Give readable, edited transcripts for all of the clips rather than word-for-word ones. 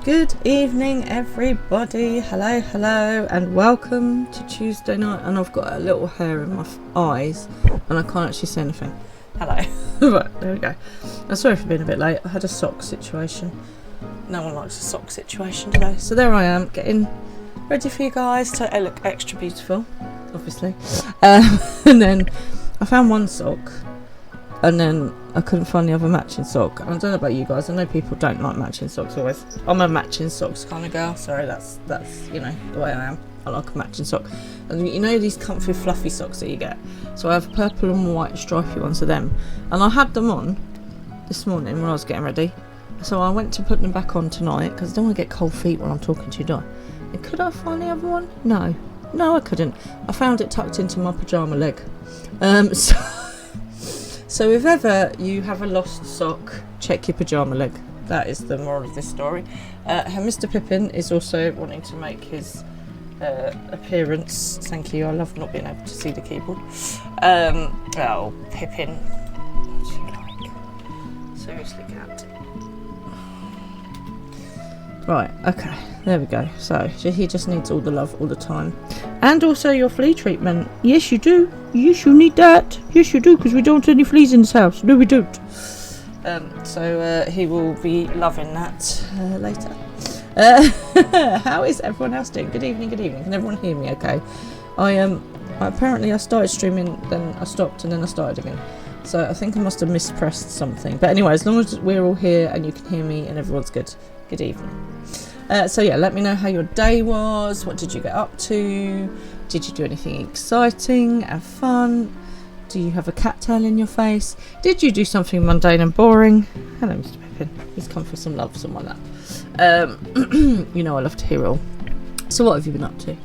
Good evening, everybody. Hello, and welcome to Tuesday night. And I've got a little hair in my eyes, and I can't actually say anything. Hello. Right, there we go. I'm sorry for being a bit late. I had a sock situation. No one likes a sock situation today. So there I am, getting ready for you guys to look extra beautiful, obviously. And then I found one sock, and then I couldn't find the other matching sock. And I don't know about you guys, I know people don't like matching socks always. I'm a matching socks kind of girl. Sorry, that's you know the way I am. I like a matching sock. And you know these comfy fluffy socks that you get. So I have purple and white stripy ones of them, and I had them on this morning when I was getting ready. So I went to put them back on tonight because I don't want to get cold feet when I'm talking to you, do I? And could I find the other one? No, I couldn't. I found it tucked into my pyjama leg. So if ever you have a lost sock, check your pyjama leg. That is the moral of this story. Mr. Pippin is also wanting to make his appearance. Thank you. I love not being able to see the keyboard. Oh, Pippin. What do you like? Seriously, cat. Right, okay, there we go. So he just needs all the love all the time. And also your flea treatment. Yes, you do. Yes, you need that. Yes, you do, because we don't want any fleas in this house. No, we don't. So he will be loving that later. How is everyone else doing? Good evening. Can everyone hear me okay? Apparently I started streaming, then I stopped, and then I started again. So I think I must have mispressed something. But anyway, as long as we're all here and you can hear me and everyone's good. Good evening. So yeah, let me know how your day was. What did you get up to? Did you do anything exciting? Have fun? Do you have a cat tail in your face? Did you do something mundane and boring? Hello, Mr. Pippin. He's come for some love, someone like that. You know I love to hear all. So what have you been up to?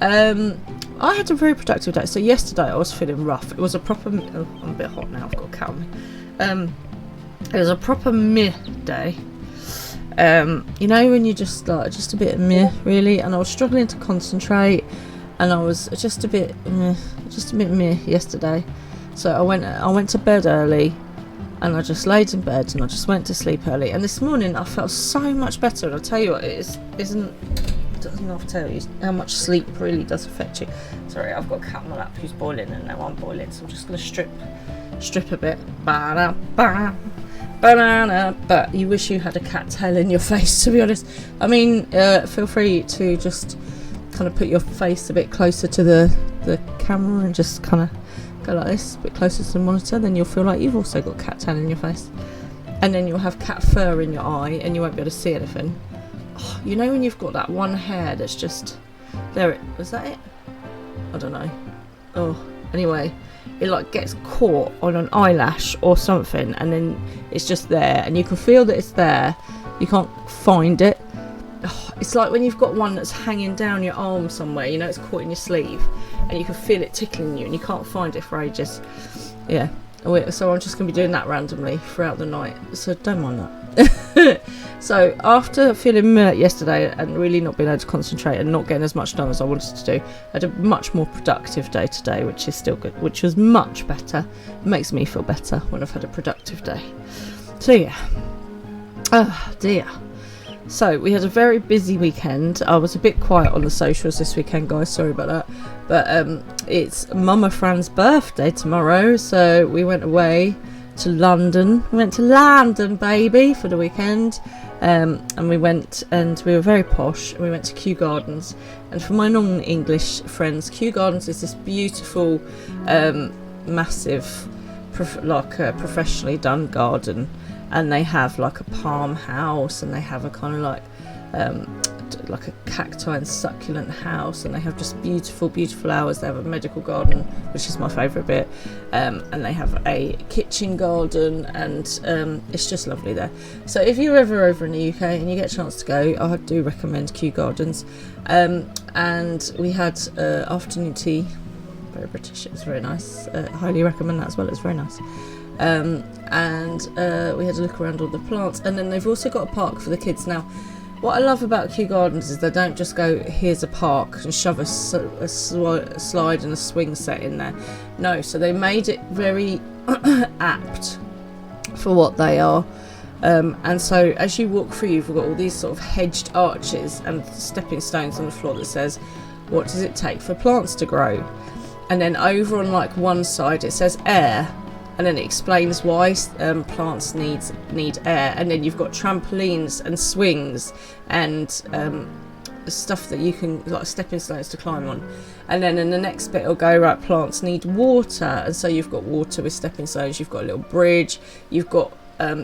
I had a very productive day. So yesterday I was feeling rough. It was a proper... Oh, I'm a bit hot now. I've got a cat on me. It was a proper meh day. You know when you just like just a bit meh really, and I was struggling to concentrate, and I was just a bit meh yesterday. So I went to bed early, and I just laid in bed and I just went to sleep early. And this morning I felt so much better. And I'll tell you what, it doesn't have to tell you how much sleep really does affect you. Sorry, I've got a cat on my lap who's boiling, and now I'm boiling, so I'm just gonna strip a bit. Banana, but you wish you had a cat tail in your face, to be honest. I mean, feel free to just kind of put your face a bit closer to the camera and just kind of go like this, a bit closer to the monitor. Then you'll feel like you've also got cat tail in your face, and then you'll have cat fur in your eye, and you won't be able to see anything. Oh, you know when you've got that one hair that's just there? Was that it? I don't know. Oh, anyway. It like gets caught on an eyelash or something, and then it's just there, and you can feel that it's there. You can't find it. Oh, it's like when you've got one that's hanging down your arm somewhere, you know, it's caught in your sleeve, and you can feel it tickling you, and you can't find it for ages. Yeah. So I'm just going to be doing that randomly throughout the night, so don't mind that. So after feeling meh yesterday and really not being able to concentrate and not getting as much done as I wanted to do, I had a much more productive day today, which is still good, which was much better. It makes me feel better when I've had a productive day. So yeah. Oh dear. So we had a very busy weekend. I was a bit quiet on the socials this weekend, guys, sorry about that. But it's Mama Fran's birthday tomorrow, so we went away to London. We went to London, baby, for the weekend. And we went, and we were very posh, and we went to Kew Gardens. And for my non-English friends, Kew Gardens is this beautiful, massive, professionally done garden. And they have like a palm house, and they have a kind of like a cacti and succulent house, and they have just beautiful flowers. They have a medical garden, which is my favourite bit, and they have a kitchen garden, and it's just lovely there. So if you're ever over in the UK and you get a chance to go, I do recommend Kew Gardens. And we had afternoon tea, very British, it was very nice. Highly recommend that as well, it's very nice. And we had a look around all the plants, and then they've also got a park for the kids. Now, what I love about Kew Gardens is they don't just go, here's a park, and shove a slide and a swing set in there. No, so they made it very apt for what they are. And so as you walk through, you've got all these sort of hedged arches and stepping stones on the floor that says, what does it take for plants to grow? And then over on like one side it says air, and then it explains why plants need air. And then you've got trampolines and swings and stuff that you can, like stepping stones to climb on. And then in the next bit it'll go, right, plants need water, and so you've got water with stepping stones, you've got a little bridge, you've got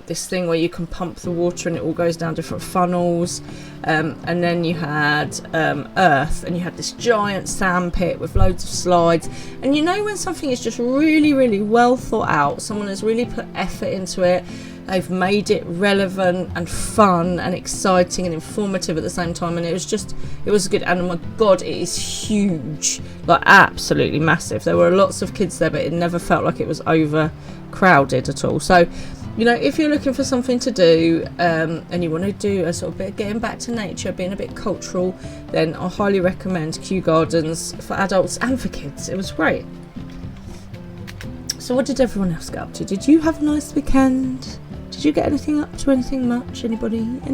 this thing where you can pump the water and it all goes down different funnels, and then you had earth, and you had this giant sand pit with loads of slides. And you know when something is just really, really well thought out, someone has really put effort into it, they've made it relevant and fun and exciting and informative at the same time, and it was good. And oh my god, it is huge, like absolutely massive. There were lots of kids there, but it never felt like it was overcrowded at all. So you know, if you're looking for something to do, and you want to do a sort of bit of getting back to nature, being a bit cultural, then I highly recommend Kew Gardens for adults and for kids. It was great. So what did everyone else get up to? Did you have a nice weekend? Did you get anything up to anything much? Anybody? Me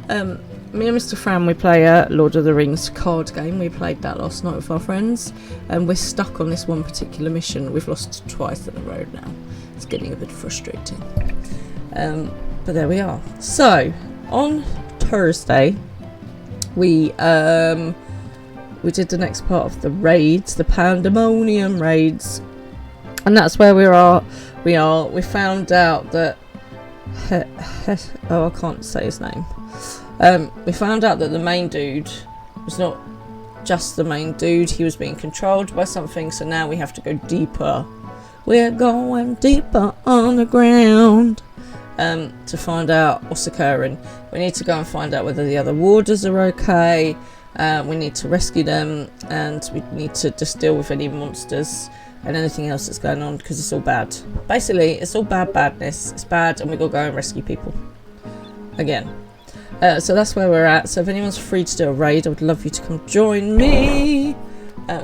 and Mr. Fran, we play a Lord of the Rings card game. We played that last night with our friends, and we're stuck on this one particular mission. We've lost twice in a row now. It's getting a bit frustrating, but there we are. So on Thursday we did the next part of the raids, the Pandemonium raids, and that's where we found out that I can't say his name. We found out that the main dude was not just the main dude, he was being controlled by something, so now we have to go deeper. We're going deeper underground to find out what's occurring. We need to go and find out whether the other warders are okay. We need to rescue them, and we need to just deal with any monsters and anything else that's going on, because it's all bad. Basically, it's all badness. It's bad, and we gotta go and rescue people again. So that's where we're at. So if anyone's free to do a raid, I would love you to come join me.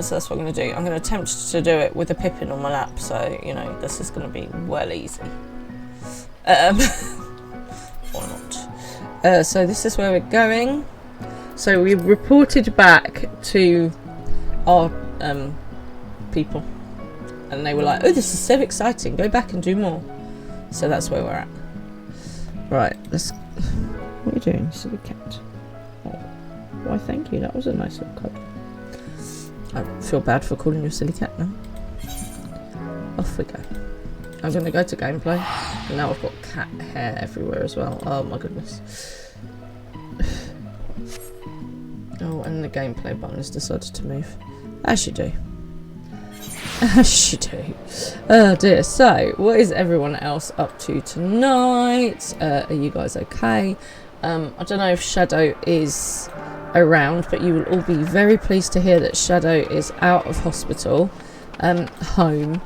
So that's what I'm going to do. I'm going to attempt to do it with a Pippin on my lap, so, you know, this is going to be well easy. Or not. So this is where we're going. So we reported back to our people, and they were like, oh, this is so exciting, go back and do more. So that's where we're at. Right, let's... What are you doing, silly cat? Oh, why thank you, that was a nice little code. I feel bad for calling you a silly cat now. Off we go. I'm going to go to gameplay. And now I've got cat hair everywhere as well. Oh my goodness. Oh, and the gameplay button has decided to move. As you do. As you do. Oh dear. So, what is everyone else up to tonight? Are you guys okay? I don't know if Shadow is around, but you will all be very pleased to hear that Shadow is out of hospital, home,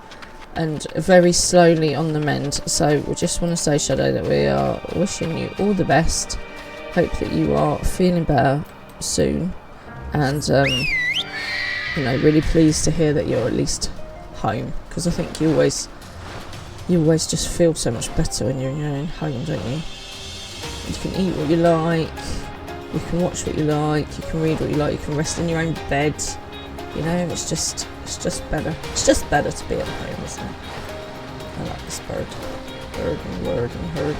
and very slowly on the mend. So we just want to say, Shadow, that we are wishing you all the best. Hope that you are feeling better soon, and you know, really pleased to hear that you're at least home, because I think you always just feel so much better when you're in your own home, don't you? You can eat what you like, you can watch what you like, you can read what you like, you can rest in your own bed. You know, it's just better. It's just better to be at home, isn't it? I like this bird and word and herd.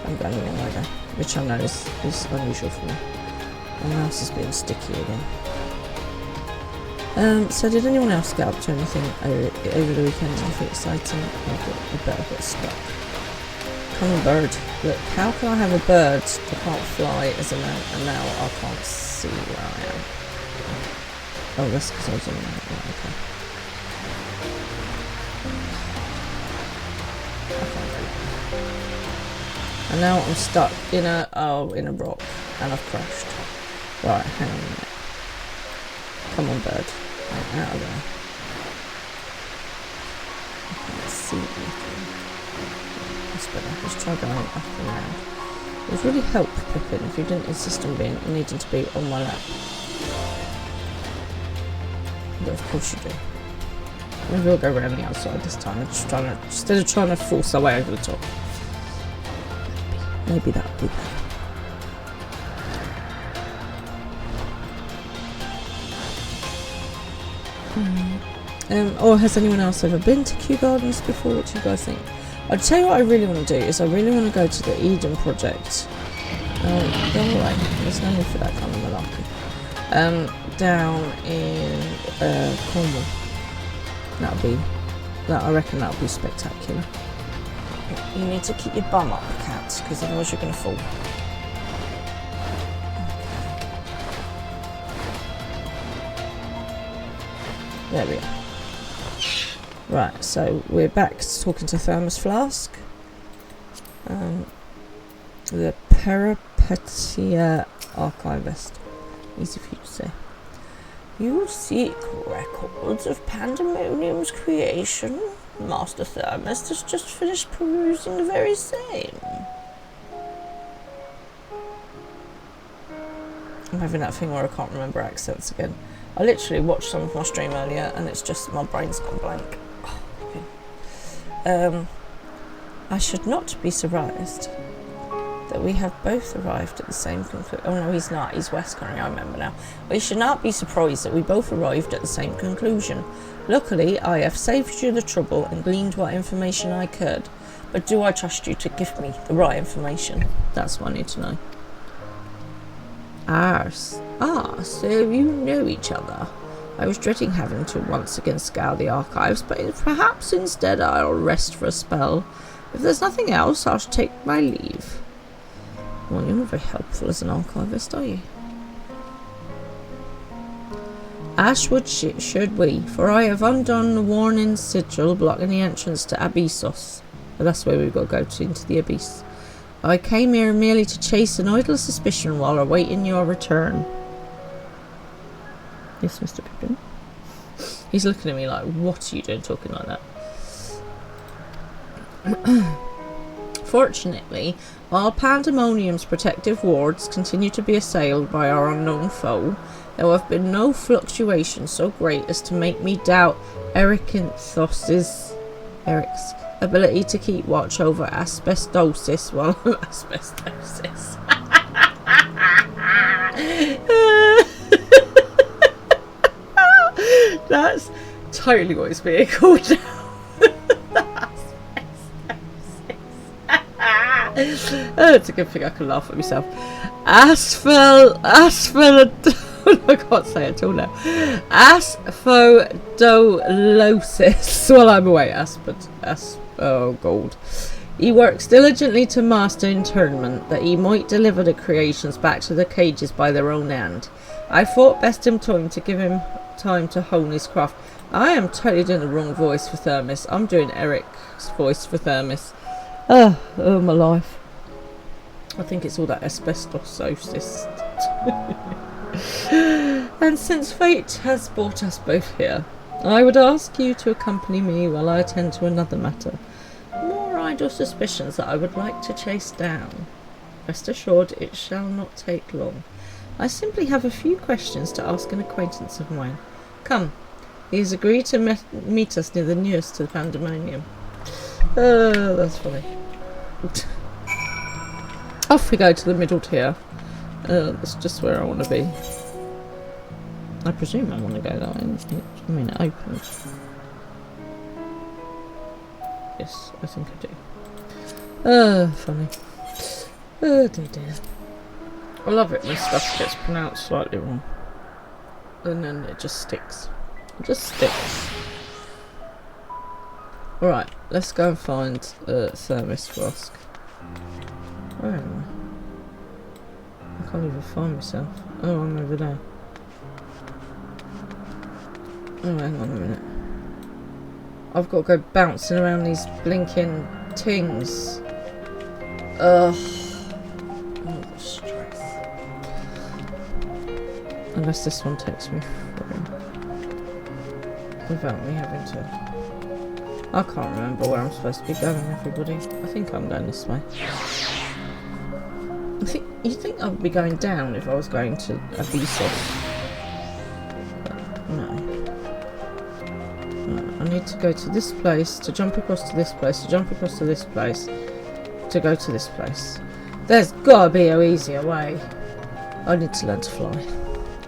I'm going the wrong way there, which I know is unusual for me. My mouse is being sticky again. So did anyone else get up to anything over the weekend? Anything exciting? I bet I got stuck. Come on, bird. Look, how can I have a bird that can't fly as a mount, and now I can't see where I am? Oh, that's because I was on the mount. Right, okay. I can't go. And now I'm stuck in a rock, and I've crashed. Right, hang on a minute. Come on, bird. Right, out of there. I can't see anything. That's better. Let's try going up and around. It would really help, Pippin, if you didn't insist on needing to be on my lap. But of course you do. Maybe we'll go around the outside this time, instead of trying to force our way over the top. Maybe that would be better. Or has anyone else ever been to Kew Gardens before? What do you guys think? I'll tell you what I really want to do is I really want to go to the Eden Project. Go away. There's no need for that kind of malarkey. Down in Cornwall. I reckon that'll be spectacular. You need to keep your bum up, cat, because otherwise you're going to fall. There we are. Right, so we're back talking to Thermos Flask. The Peripetia Archivist. Easy for you to say. You seek records of Pandemonium's creation? Master Thermist has just finished perusing the very same. I'm having that thing where I can't remember accents again. I literally watched some of my stream earlier and it's just my brain's gone blank. I should not be surprised that we have both arrived at the same conclusion. Oh no, he's not. He's West Cornwall, I remember now. We should not be surprised that we both arrived at the same conclusion. Luckily, I have saved you the trouble and gleaned what information I could. But do I trust you to give me the right information? That's what I need to know. So you know each other. I was dreading having to once again scour the archives, but perhaps instead I'll rest for a spell. If there's nothing else, I'll take my leave. Well, you're not very helpful as an archivist, are you? Ashwood should we, for I have undone the warning sigil blocking the entrance to Abyssos. Well, that's where we've got to go to, into the Abyss. I came here merely to chase an idle suspicion while awaiting your return. Yes, Mr. Pippin. He's looking at me like, what are you doing talking like that? Fortunately, while Pandemonium's protective wards continue to be assailed by our unknown foe, there have been no fluctuations so great as to make me doubt Eric's ability to keep watch over asbestosis. Well, asbestosis. That's totally what it's being called now. It's a good thing I can laugh at myself. I can't say it at all now. Asphodolosis. While I'm away, oh gold. He works diligently to master internment, that he might deliver the creations back to the cages by their own hand. I thought best in time to give him time to hone his craft. I am totally doing the wrong voice for Thermos. I'm doing Eric's voice for Thermos. Oh my life. I think it's all that asbestosis. And since fate has brought us both here, I would ask you to accompany me while I attend to another matter. More idle suspicions that I would like to chase down. Rest assured it shall not take long. I simply have a few questions to ask an acquaintance of mine. Come, he has agreed to meet us near the nearest to the Pandemonium. That's funny. Off we go to the middle tier. That's just where I want to be. I presume I want to go that way. I mean, it opens. Yes, I think I do. Funny. Oh dear. I love it when stuff gets pronounced slightly wrong. And then it just sticks. It just sticks. Alright, let's go and find Thermos Flask. Where am I? I can't even find myself. Oh, I'm over there. Oh, hang on a minute. I've got to go bouncing around these blinking tings. Ugh. Oh, the stress. Unless this one takes me through. Without me having to... I can't remember where I'm supposed to be going, everybody. I think I'm going this way. You'd think I would be going down if I was going to Abyssos. But no. I need to go to this place, to jump across to this place, to jump across to this place, to go to this place. There's gotta be an easier way. I need to learn to fly.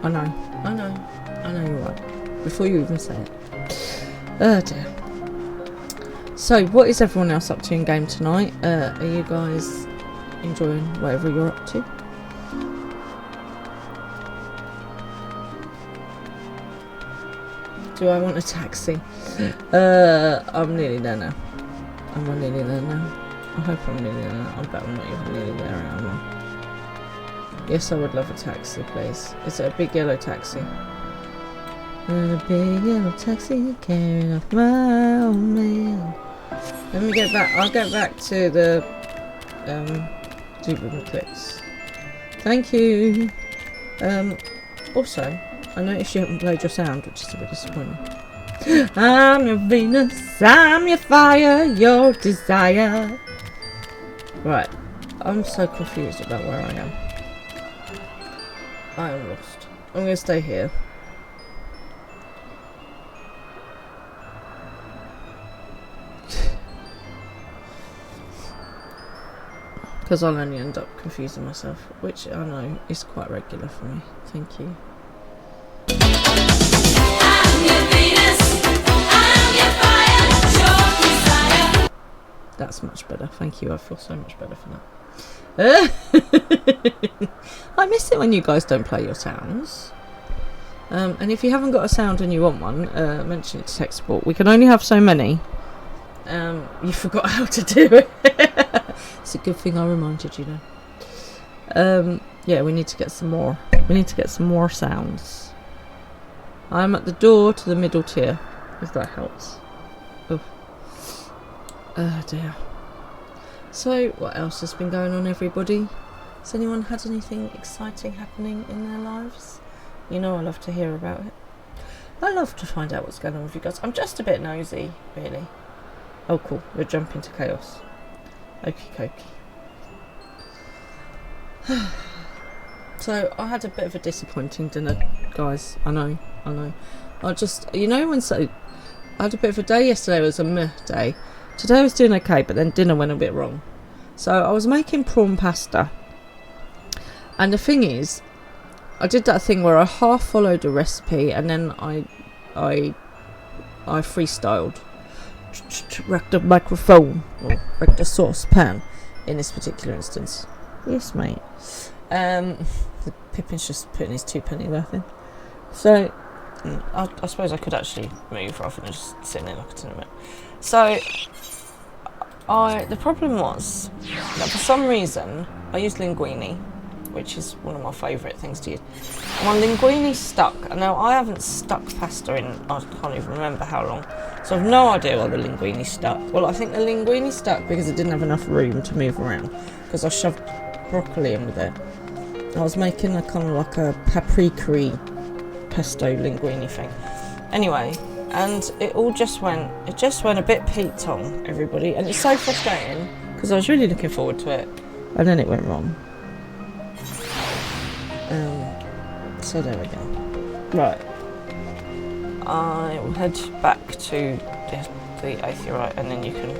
I know you're right. Before you even say it. Oh dear. So, what is everyone else up to in game tonight? Are you guys enjoying whatever you're up to? Do I want a taxi? I'm nearly there now. I'm nearly there now. I hope I'm nearly there now. I bet I'm not even nearly there, am I? Yes, I would love a taxi, please. Is it a big yellow taxi? A big yellow taxi carrying off my old man. Let me get back. I'll get back to the duplicate clicks. Thank you. Also, I noticed you haven't played your sound, which is a bit disappointing. I'm your Venus, I'm your fire, your desire. Right, I'm so confused about where I am. I am lost. I'm going to stay here. Because I'll only end up confusing myself, which I know is quite regular for me. Thank you. That's much better. Thank you. I feel so much better for that. I miss it when you guys don't play your sounds. And if you haven't got a sound and you want one, mention it to tech support. We can only have so many. You forgot how to do it. It's a good thing I reminded you now. Yeah, we need to get some more. We need to get some more sounds. I'm at the door to the middle tier, if that helps. Oh. Oh dear. So, what else has been going on, everybody? Has anyone had anything exciting happening in their lives? You know I love to hear about it. I love to find out what's going on with you guys. I'm just a bit nosy, really. Oh cool, we're jumping to chaos. Okie dokie. So, I had a bit of a disappointing dinner, guys. I know. I just, you know when I had a bit of a day yesterday, it was a meh day. Today I was doing okay, but then dinner went a bit wrong. So I was making prawn pasta. And the thing is, I did that thing where I half followed a recipe and then I freestyled. Wrecked the microphone, or wrecked the saucepan in this particular instance. Yes, mate. The Pippin's just putting his 2p worth in. So, I suppose I could actually move rather than just sitting there like a tin of it. So, the problem was that for some reason I used linguine, which is one of my favourite things to use. My linguine stuck, and now I haven't stuck pasta in, I can't even remember how long, so I've no idea why the linguine stuck. Well, I think the linguine stuck because it didn't have enough room to move around, because I shoved broccoli in with it. I was making a kind of like a paprika pesto linguine thing. Anyway, and it just went a bit Pete on everybody, and it's so frustrating because I was really looking forward to it, and then it went wrong. So there we go. Right, I will head back to the atheorite, and then you can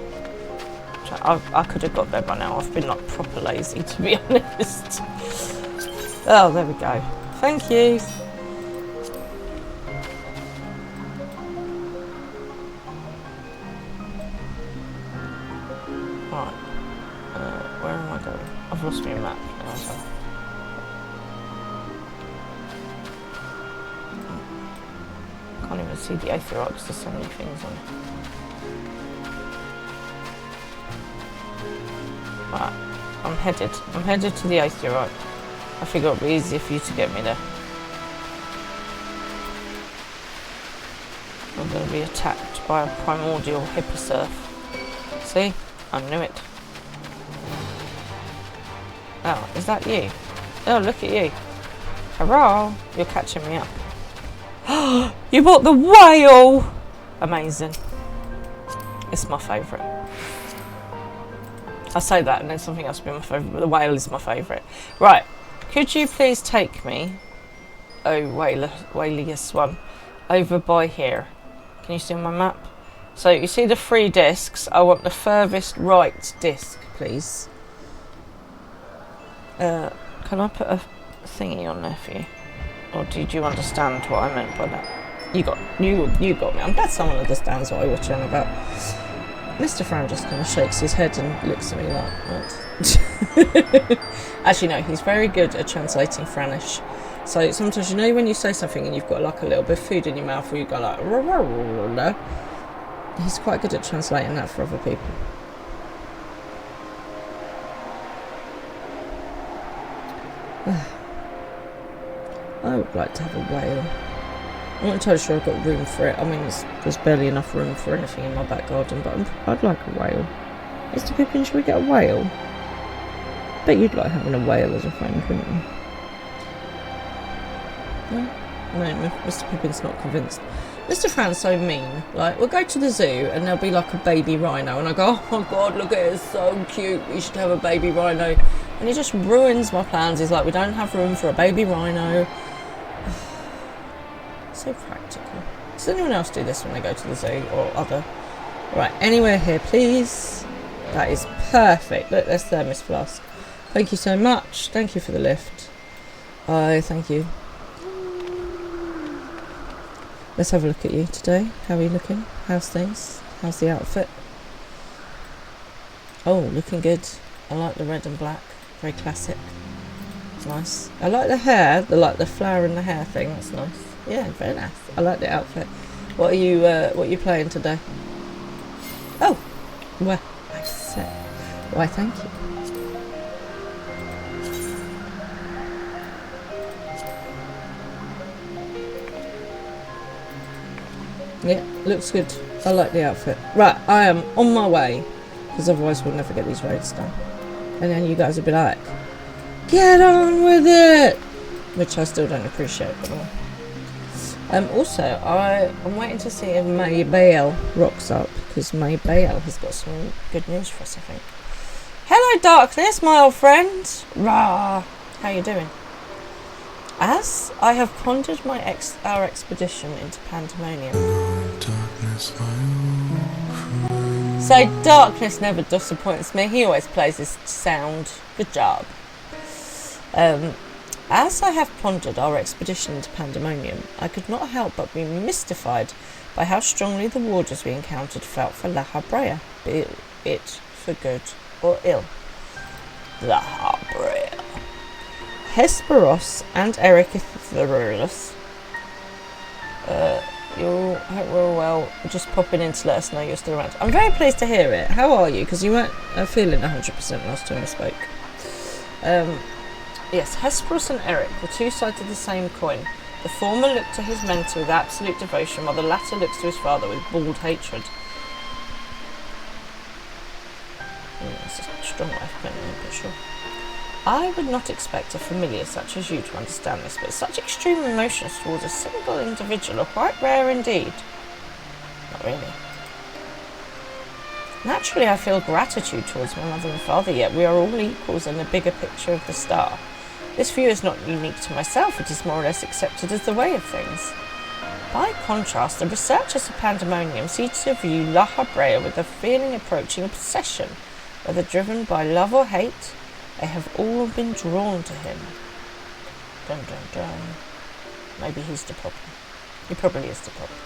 try. I could have got there by now. I've been like proper lazy, to be honest. Oh, there we go. Thank you. Where am I going? I've lost my map. I can't even see the atheorite because there's so many things on it. Right, I'm headed to the atheorite. I figure it'll be easier for you to get me there. I'm going to be attacked by a primordial hipposurf. See? I knew it. Oh, is that you? Oh, look at you. Hurrah! You're catching me up. You bought the whale! Amazing. It's my favourite. I say that and then something else will be my favourite, but the whale is my favourite. Right, could you please take me, oh whaliest one, over by here. Can you see on my map? So you see the 3 discs, I want the furthest right disc, please. Can I put a thingy on there for you? Or did you understand what I meant by that? You got me. I'm glad someone understands what I was on about. Mr. Fran just kind of shakes his head and looks at me like, what? Actually, no, he's very good at translating Franish. So sometimes, you know, when you say something and you've got like a little bit of food in your mouth, or you go like, no, he's quite good at translating that for other people. I would like to have a whale. I'm not entirely sure I've got room for it. I mean, there's barely enough room for anything in my back garden, but I'd like a whale. Mr. Pippin, should we get a whale? Bet you'd like having a whale as a friend, wouldn't you? No, Mr. Pippin's not convinced. Mr. Fran's so mean. Like, we'll go to the zoo and there'll be like a baby rhino, and I go, oh my god, look at it, it's so cute, we should have a baby rhino. And he just ruins my plans. He's like, we don't have room for a baby rhino. So practical. Does anyone else do this when they go to the zoo or other? Right, anywhere here, please. That is perfect. Look, there's thermos flask. Thank you so much. Thank you for the lift. Oh, thank you. Let's have a look at you today. How are you looking? How's things? How's the outfit? Oh, looking good. I like the red and black. Very classic. It's nice. I like the hair. The flower in the hair thing. That's nice. Yeah, very nice. I like the outfit. What are you playing today? Oh, well, nice. Why, thank you. Yeah, looks good. I like the outfit. Right, I am on my way, because otherwise we'll never get these raids done. And then you guys will be like, get on with it! Which I still don't appreciate, by the way. Also, I'm waiting to see if May Bale rocks up, because May Bale has got some good news for us, I think. Hello, Darkness, my old friend! Rah! How you doing? As I have pondered our expedition into Pandemonium. So Darkness never disappoints me. He always plays his sound. Good job. As I have pondered our expedition into Pandemonium, I could not help but be mystified by how strongly the warders we encountered felt for La Habrea, be it for good or ill. La Habrea. Hesperos and Ericithurulus. You hope we're all well. Just popping in to let us know you're still around. I'm very pleased to hear it. How are you? Because you weren't feeling 100% last time we spoke. Yes, Hesperos and Eric were two sides of the same coin. The former looked to his mentor with absolute devotion, while the latter looks to his father with bald hatred. That's a strong way of putting it, but sure. I would not expect a familiar such as you to understand this, but such extreme emotions towards a single individual are quite rare indeed. Not really. Naturally, I feel gratitude towards my mother and father, yet we are all equals in the bigger picture of the star. This view is not unique to myself, it is more or less accepted as the way of things. By contrast, the researchers of Pandemonium seem to view La Habrea with a feeling approaching obsession, whether driven by love or hate. They have all been drawn to him. Dun dun dun. Maybe he's the problem. He probably is the problem.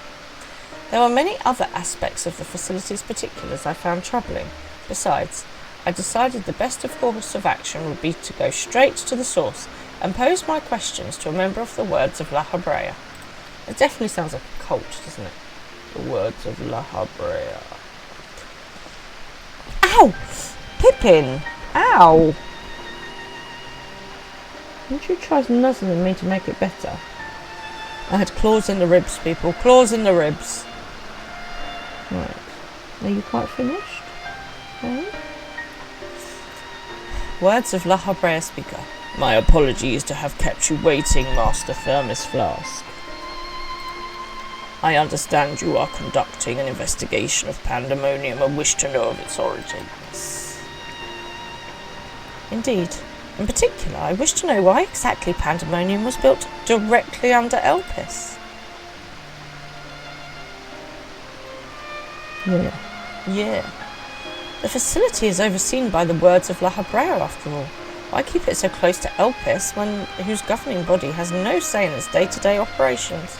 There were many other aspects of the facility's particulars I found troubling. Besides, I decided the best course of action would be to go straight to the source and pose my questions to a member of the Words of La Habrea. It definitely sounds like a cult, doesn't it? The Words of La Habrea. Ow! Pippin! Ow! Won't you try nuzzling me to make it better? I had claws in the ribs, people. Claws in the ribs. Right. Are you quite finished? Okay. Words of La Habrea speaker. My apologies to have kept you waiting, Master Thermos Flask. I understand you are conducting an investigation of Pandemonium and wish to know of its origins. Indeed. In particular, I wish to know why exactly Pandemonium was built directly under Elpis. Yeah. The facility is overseen by the Words of La Habrea, after all. Why keep it so close to Elpis whose governing body has no say in its day-to-day operations?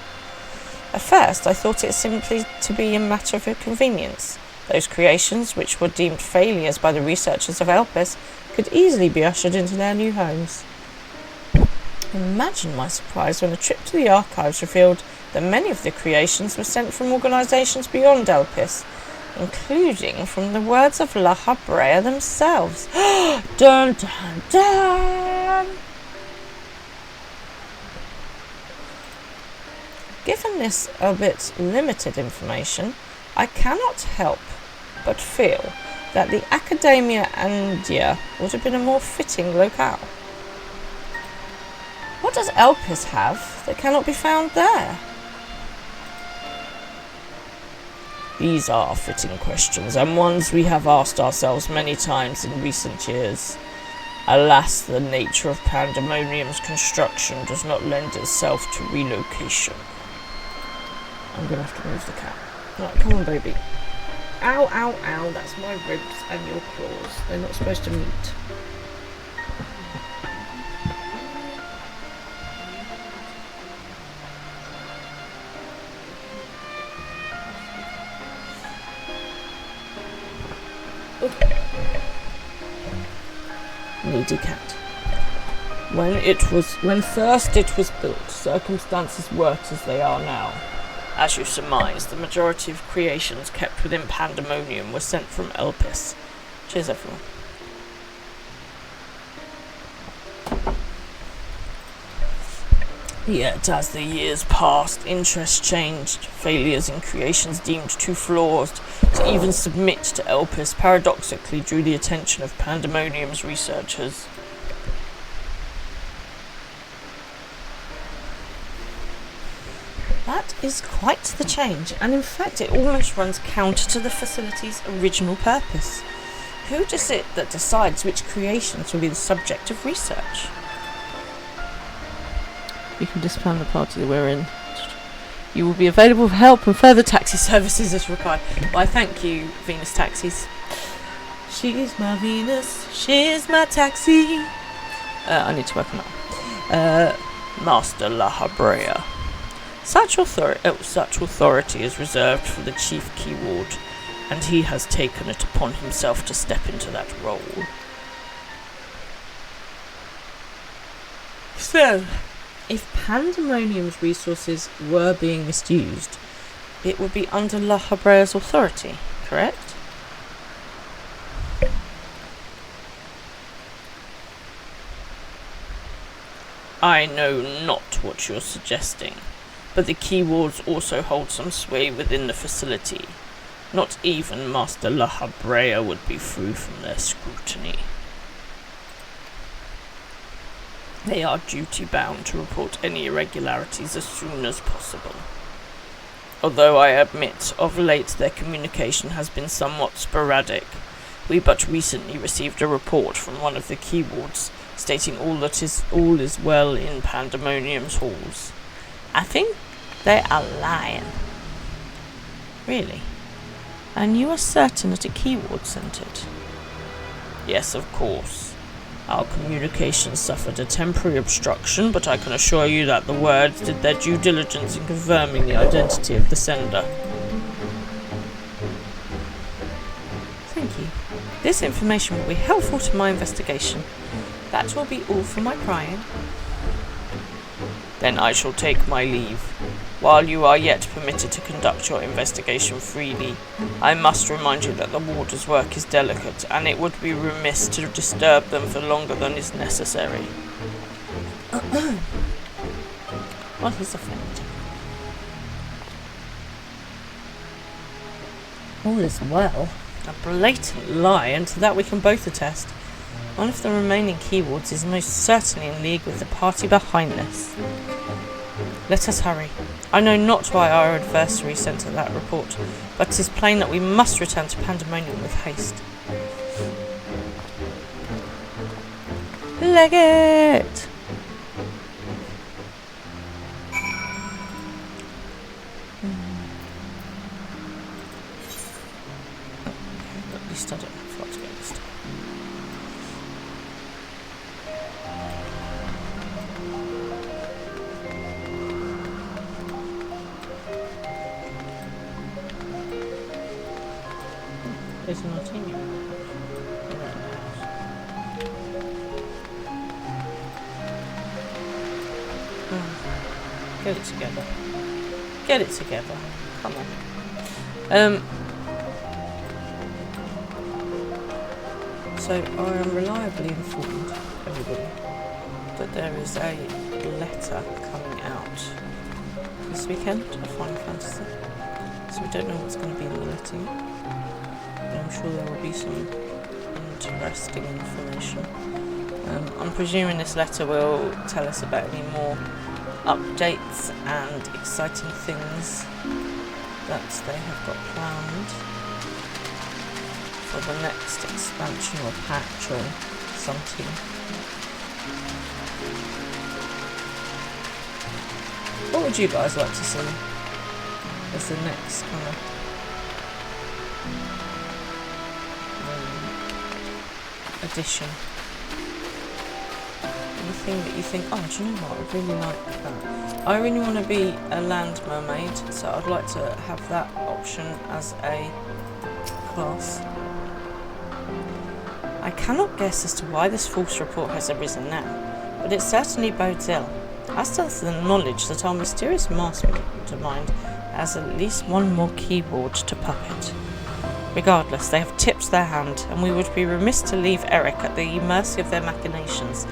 At first, I thought it simply to be a matter of convenience. Those creations, which were deemed failures by the researchers of Elpis, could easily be ushered into their new homes. Imagine my surprise when a trip to the archives revealed that many of the creations were sent from organisations beyond Elpis, including from the words of La Habrea themselves. Dun dun dun! Given this a bit limited information, I cannot help but feel that the Academia Andia would have been a more fitting locale. What does Elpis have that cannot be found there? These are fitting questions, and ones we have asked ourselves many times in recent years. Alas, the nature of Pandemonium's construction does not lend itself to relocation. I'm going to have to move the cat. Right, come on, baby. Ow, ow, ow, that's my ribs and your claws. They're not supposed to meet. Needy cat. When first it was built, circumstances weren't as they are now. As you surmise, the majority of creations kept within Pandemonium were sent from Elpis. Cheers, everyone. Yet, as the years passed, interest changed. Failures in creations deemed too flawed to even submit to Elpis paradoxically drew the attention of Pandemonium's researchers. That is quite the change, and in fact it almost runs counter to the facility's original purpose. Who is it that decides which creations will be the subject of research? You can disband the party that we're in. You will be available for help and further taxi services as required. Why, thank you, Venus Taxis. She's my Venus, she's my taxi. I need to work on that. Master La Habrea. Such authority is reserved for the Chief Keyward, and he has taken it upon himself to step into that role. So, if Pandemonium's resources were being misused, it would be under La Habrea's authority, correct? I know not what you're suggesting, but the Keywards also hold some sway within the facility. Not even Master La Habrea would be free from their scrutiny. They are duty-bound to report any irregularities as soon as possible. Although I admit, of late their communication has been somewhat sporadic. We but recently received a report from one of the Keywards stating all is well in Pandemonium's halls. I think they are lying. Really? And you are certain that a Keyward sent it? Yes, of course. Our communications suffered a temporary obstruction, but I can assure you that the words did their due diligence in confirming the identity of the sender. Thank you. This information will be helpful to my investigation. That will be all for my prying. Then I shall take my leave. While you are yet permitted to conduct your investigation freely, I must remind you that the warder's work is delicate, and it would be remiss to disturb them for longer than is necessary. What is a friend? All is well. A blatant lie, and to that we can both attest. One of the remaining Keywards is most certainly in league with the party behind this. Let us hurry. I know not why our adversary sent that report, but it is plain that we must return to Pandemonium with haste. Leg it! At least I don't have to get this time. There's a martini. Get it together. Get it together. Come on. So I am reliably informed, everybody, that there is a letter coming out this weekend of Final Fantasy. So we don't know what's going to be in the letter. But I'm sure there will be some interesting information. I'm presuming this letter will tell us about any more updates and exciting things that they have got planned for the next expansion or patch or something. What would you guys like to see as the next kind of addition? Anything that you think, oh, do you know what, I really like that. I really want to be a land mermaid, so I'd like to have that option as a class. I cannot guess as to why this false report has arisen now, but it certainly bodes ill. As does the knowledge that our mysterious mastermind has at least one more keyboard to puppet. Regardless, they have tipped their hand, and we would be remiss to leave Eric at the mercy of their machinations.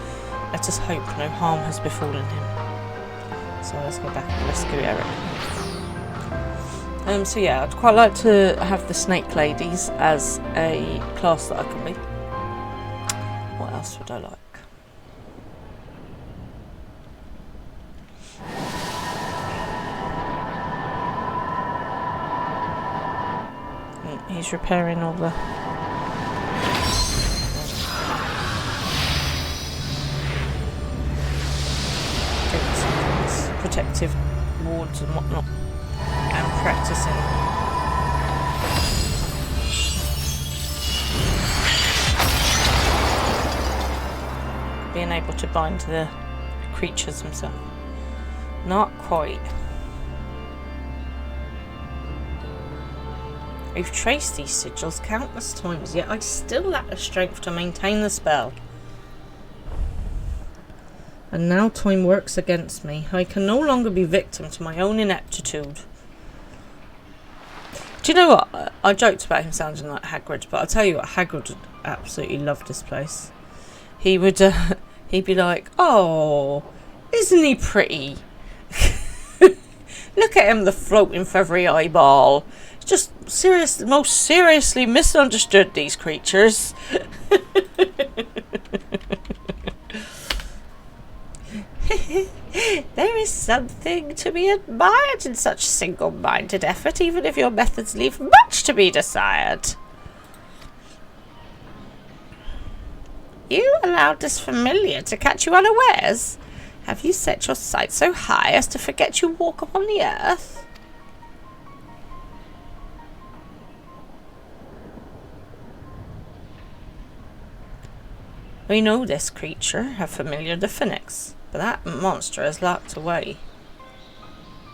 Let us hope no harm has befallen him. So let's go back and rescue Eric. So yeah, I'd quite like to have the Snake Ladies as a class that I can be. What else would I like? He's repairing all the protective wards and whatnot, and practicing. Being able to bind the creatures themselves. Not quite. We've traced these sigils countless times, yet I still lack the strength to maintain the spell. And now time works against me. I can no longer be victim to my own ineptitude. Do you know what? I joked about him sounding like Hagrid, but I'll tell you what, Hagrid absolutely loved this place. He would, he'd be like, oh, isn't he pretty? Look at him, the floating feathery eyeball. Just most seriously misunderstood, these creatures. There is something to be admired in such single-minded effort, even if your methods leave much to be desired. You allowed this familiar to catch you unawares? Have you set your sights so high as to forget you walk upon the earth? We know this creature, a familiar the Phoenix, but that monster has locked away.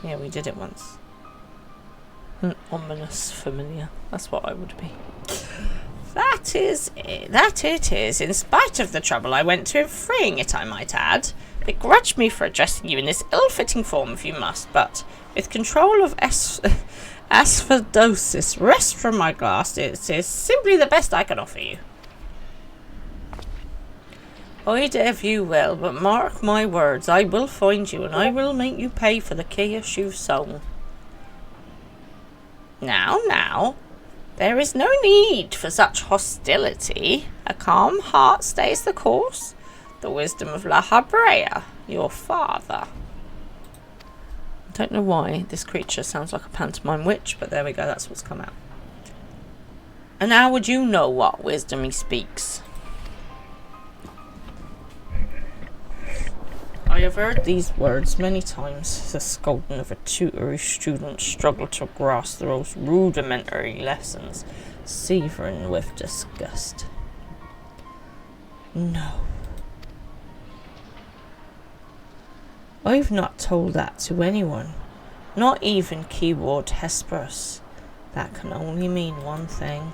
Yeah, we did it once. An ominous familiar. That's what I would be. That it is, in spite of the trouble I went to in freeing it, I might add. Begrudge me for addressing you in this ill-fitting form if you must, but with control of asphodosis, rest from my glass. It is simply the best I can offer you. I'd have you well, but mark my words, I will find you, and I will make you pay for the chaos you've sown. Now, there is no need for such hostility. A calm heart stays the course. The wisdom of La Habrea, your father. I don't know why this creature sounds like a pantomime witch, but there we go, that's what's come out. And how would you know what wisdom he speaks? I have heard these words many times, the scolding of a tutor whose students struggle to grasp the most rudimentary lessons, severing with disgust. No. I've not told that to anyone, not even keyword Hesperus. That can only mean one thing.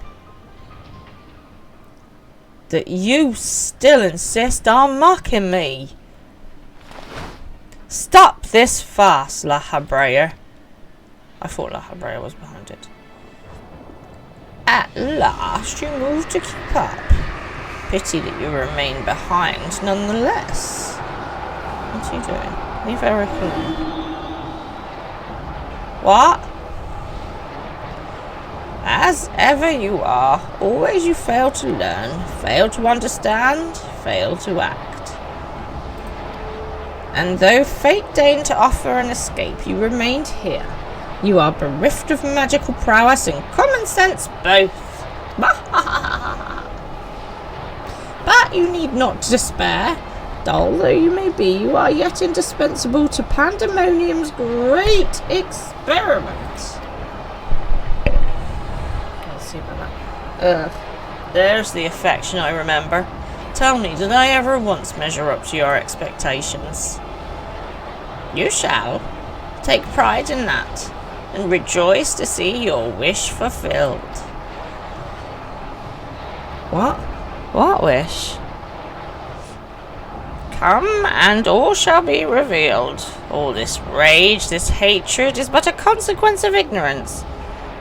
that you still insist on mocking me. Stop this farce, La Habrea. I thought La Habrea was behind it. At last you moved to keep up. Pity that you remain behind nonetheless. What are you doing? Leave Eric alone. What? As ever you are, always you fail to learn, fail to understand, fail to act. And though fate deigned to offer an escape, you remained here. You are bereft of magical prowess and common sense both. But you need not despair. Dull though you may be, you are yet indispensable to Pandemonium's great experiment. Let's see about that. There's the affection I remember. Tell me, did I ever once measure up to your expectations? You shall. Take pride in that, and rejoice to see your wish fulfilled. What? What wish? Come, and all shall be revealed. All this rage, this hatred, is but a consequence of ignorance.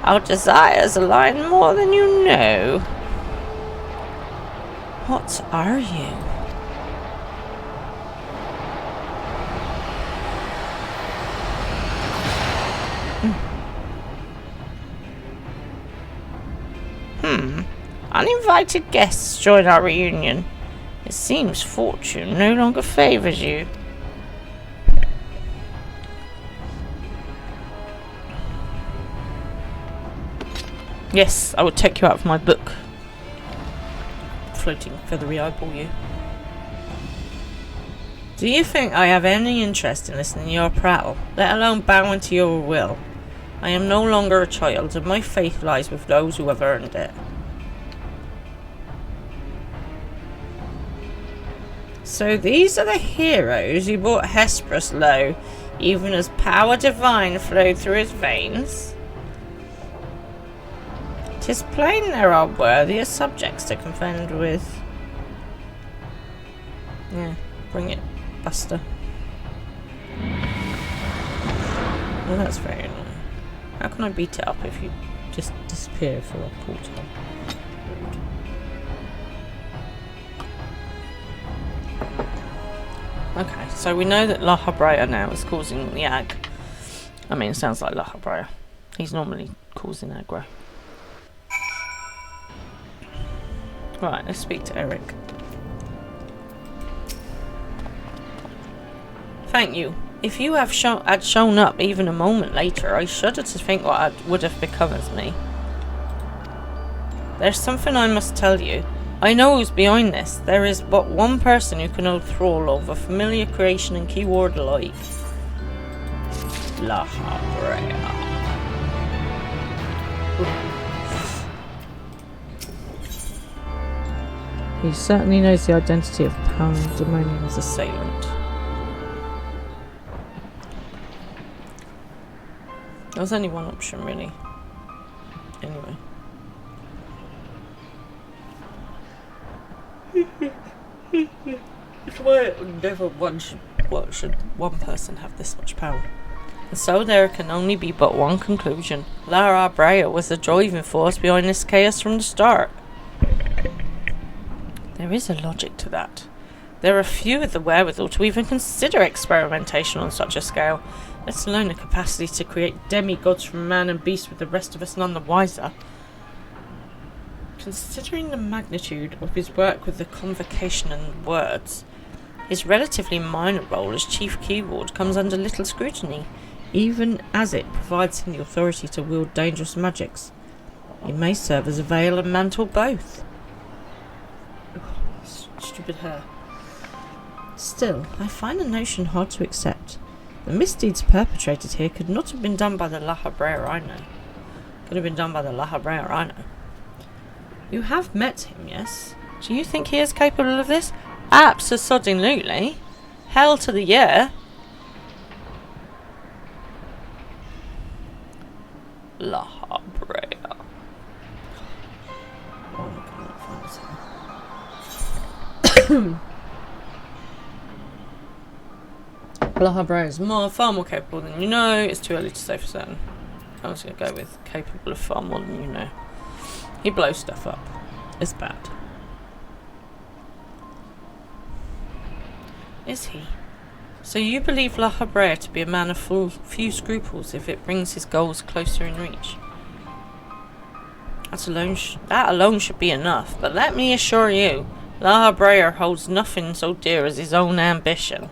Our desires align more than you know. What are you? Uninvited guests join our reunion. It seems fortune no longer favours you. Yes, I will take you out of my book. Floating feathery eyeball you. Do you think I have any interest in listening to your prattle, let alone bowing to your will? I am no longer a child, and my faith lies with those who have earned it. So these are the heroes who brought Hesperus low, even as power divine flowed through his veins? 'Tis plain there are worthier subjects to contend with. Yeah, bring it, Buster. Well, that's very annoying. How can I beat it up if you just disappear for a portal? Rude. Okay, so we know that La Habrea now is causing the ag. I mean, it sounds like La Habrea. He's normally causing aggro. Right, let's speak to Eric. Thank you. If you had shown up even a moment later, I shudder to think what would have become of me. There's something I must tell you. I know who's behind this. There is but one person who can hold thrall over familiar creation and keyword alike. La Habrea. He certainly knows the identity of Pandemonium's assailant. There was only one option, really. Anyway. It's why never should one person have this much power. And so there can only be but one conclusion. La Habrea was the driving force behind this chaos from the start. There is a logic to that. There are few with the wherewithal to even consider experimentation on such a scale, let alone the capacity to create demigods from man and beast with the rest of us none the wiser. Considering the magnitude of his work with the convocation and words, his relatively minor role as chief keyword comes under little scrutiny, even as it provides him the authority to wield dangerous magics. It may serve as a veil and mantle both. Stupid hair. Still, I find the notion hard to accept. The misdeeds perpetrated here could not have been done by the La Habrea I know. Could have been done by the La Habrea I know. You have met him, yes? Do you think he is capable of this? Abso-sodding-lutely. Hell to the yeah. La Habrea. La Habrea is far more capable than you know. It's too early to say for certain. I was going to go with capable of far more than you know. He blows stuff up. It's bad. Is he? So you believe La Habrea to be a man of few scruples if it brings his goals closer in reach? That alone should be enough, but let me assure you, La Habrea holds nothing so dear as his own ambition.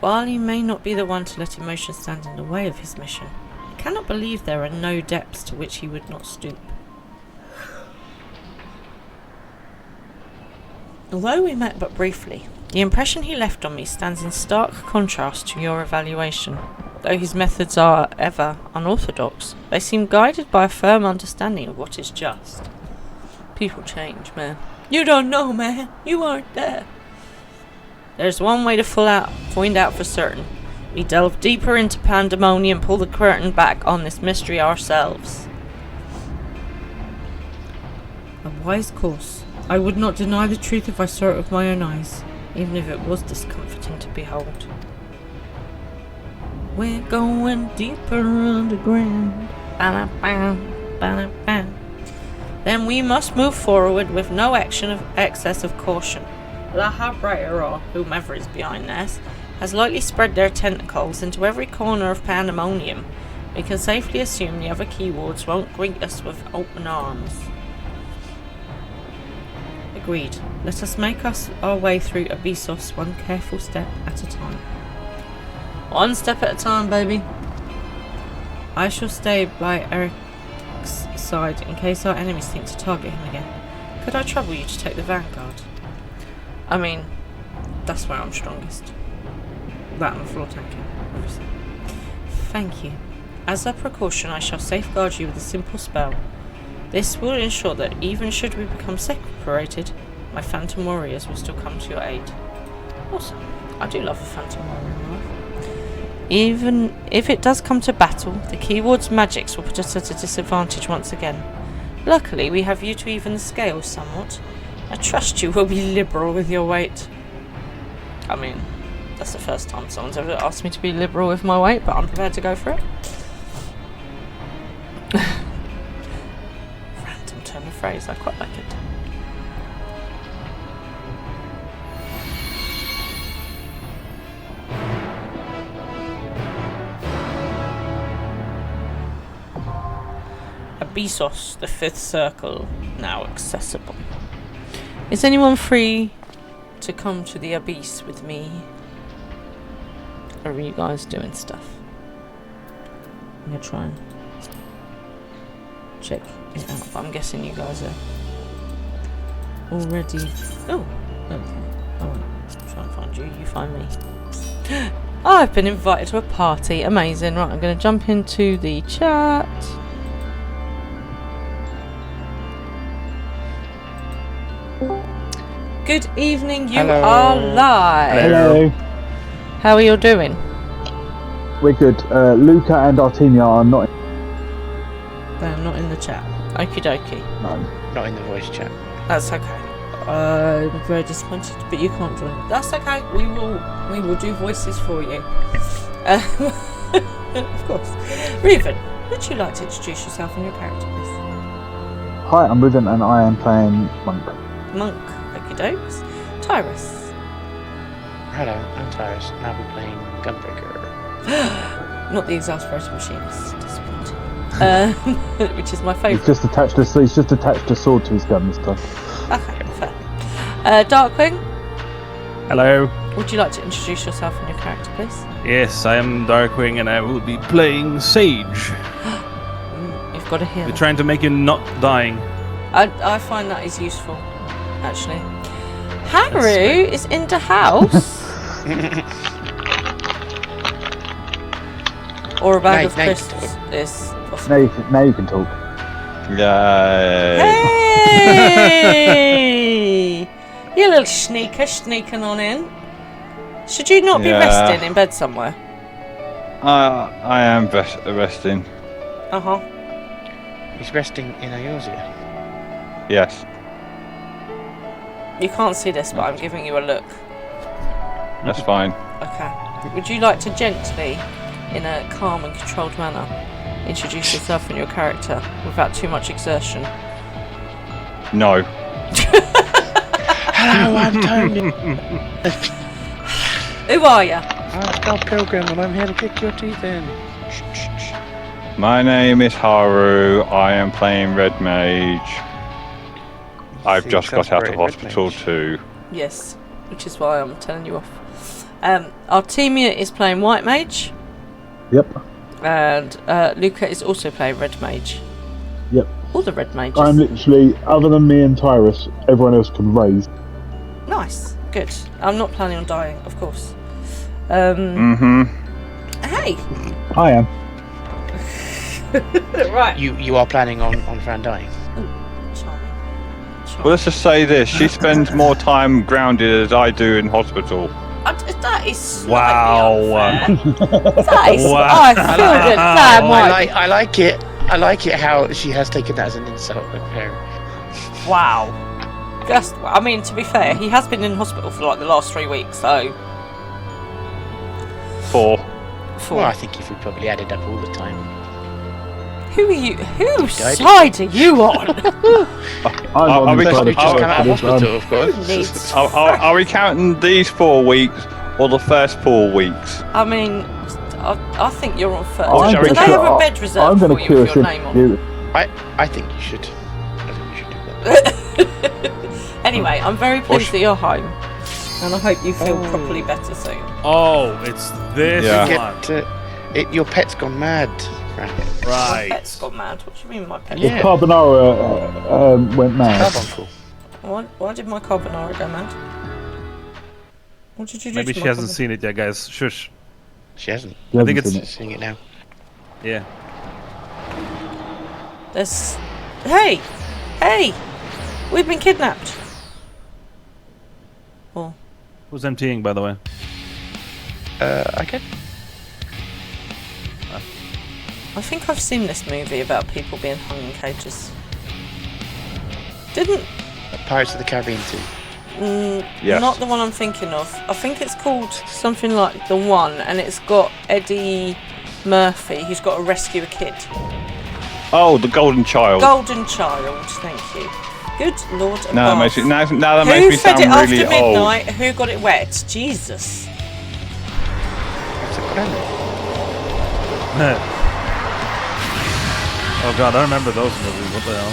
While he may not be the one to let emotion stand in the way of his mission, I cannot believe there are no depths to which he would not stoop. Although we met but briefly, the impression he left on me stands in stark contrast to your evaluation. Though his methods are ever unorthodox, they seem guided by a firm understanding of what is just. People change, man. You don't know, man. You aren't there. There's one way to find out for certain. We delve deeper into pandemonium and pull the curtain back on this mystery ourselves. A wise course. I would not deny the truth if I saw it with my own eyes, even if it was discomforting to behold. We're going deeper underground. Ba-da-bam, ba-da-bam. Then we must move forward with no excess of caution. La Habrea, or whomever is behind this, has lightly spread their tentacles into every corner of pandemonium. We can safely assume the other keywords won't greet us with open arms. Agreed. Let us make our way through Abyssos one careful step at a time. One step at a time, baby. I shall stay by Eric's side in case our enemies think to target him again. Could I trouble you to take the vanguard? I mean, that's where I'm strongest. That and floor tanking, obviously. Thank you. As a precaution, I shall safeguard you with a simple spell. This will ensure that even should we become separated, my phantom warriors will still come to your aid. Awesome. I do love a phantom warrior in life. Even if it does come to battle, the keyword's magics will put us at a disadvantage once again. Luckily, we have you to even the scales somewhat. I trust you will be liberal with your weight. I mean, that's the first time someone's ever asked me to be liberal with my weight, but I'm prepared to go for it. Random turn of phrase, I quite like it. Abyssos, the fifth circle, now accessible. Is anyone free to come to the abyss with me? Or are you guys doing stuff? I'm gonna try and check it out, but I'm guessing you guys are already... Oh, okay. I won't try and find you, you find me. I've been invited to a party, amazing. Right, I'm gonna jump into the chat. Good evening, you Hello. are live. Hello. How are you doing? We're good. Luca and Artemia are not. They're not in the chat. Okie dokie. No. Not in the voice chat. That's okay. I'm very disappointed, but you can't join. That's okay. We will do voices for you. Of course. Reuven, would you like to introduce yourself and your character, please? Hi, I'm Reuven and I am playing Monk. Monk. Okie dokes. Tyrus. Hello, I'm Tyrus, and I'll be playing Gunbreaker. Not the exasperated machinist. Disappointing. Which is my favourite. He's just attached a sword to his gun this time. Okay, fair. Darkwing, Hello. would you like to introduce yourself and your character, please? Yes, I am Darkwing and I will be playing Sage. You've got to hear We're that. trying to make you not dying. I find that is useful, actually. Haru is in the house. Or a bag of Nice, crisps is possible. Now you can talk. Hey! You little sneaker sneaking on in. Should you not be resting in bed somewhere? I am resting. Uh-huh. He's resting in Eorzea. Yes. You can't see this, but I'm giving you a look. That's fine. Okay. Would you like to gently, in a calm and controlled manner, introduce yourself and your character without too much exertion? No. Hello, I'm Tony. Who are you? I'm Scott Pilgrim, and I'm here to kick your teeth in. My name is Haru. I am playing Red Mage. I've just got out of hospital too. Yes, which is why I'm telling you off. Artemia is playing White Mage. Yep. And Luca is also playing Red Mage. Yep. All the Red Mages. I'm literally, other than me and Tyrus, everyone else can raise. Nice. Good. I'm not planning on dying, of course. Hey! I am. Right. You are planning on Fran dying? Charming. Well, let's just say this. She spends more time grounded as I do in hospital. That is slightly Wow. unfair. That is... Wow. I feel that that might... I like it. I like it how she has taken that as an insult. Wow. Just, I mean, to be fair, he has been in hospital for like the last 3 weeks, so... 4. 4. Well, I think if we probably added up all the time. Who are you? Whose died. side are you on? I'm on we the got- side We've of just come out of Tyrus for this. hospital, of course. Who needs... Are we counting these 4 weeks or the first 4 weeks? I mean, I think you're on first. I'm Do gonna they have cure- a bed reserved I'm for going to you cure with your name on? you. I think you should. I think you should do that. Anyway, I'm very pleased that you're home. And I hope you feel Oh. properly better soon. Oh, it's this Yeah. one. Your pet's gone mad, Fran. My Right. pet's got mad. What do you mean my pet? The Yeah. carbonara went mad. Carbuncle. Why did my carbonara go mad? What did you do Maybe to she my hasn't seen it yet, guys. Shush. She hasn't. You I think haven't it's- seen Seeing it now. Yeah. There's... Hey! Hey! We've been kidnapped. Oh. Who's emptying, by the way? I can. I think I've seen this movie about people being hung in cages. Didn't... Pirates of the Caribbean 2. Yes. Not the one I'm thinking of. I think it's called something like The One, and it's got Eddie Murphy, who's got to rescue a kid. Oh, the Golden Child. Golden Child, thank you. Good Lord above. Now that makes it, now that Who makes me fed sound it after really old. midnight? Who got it wet? Jesus. That's a gremlin. Oh god, I remember those movies. What the hell?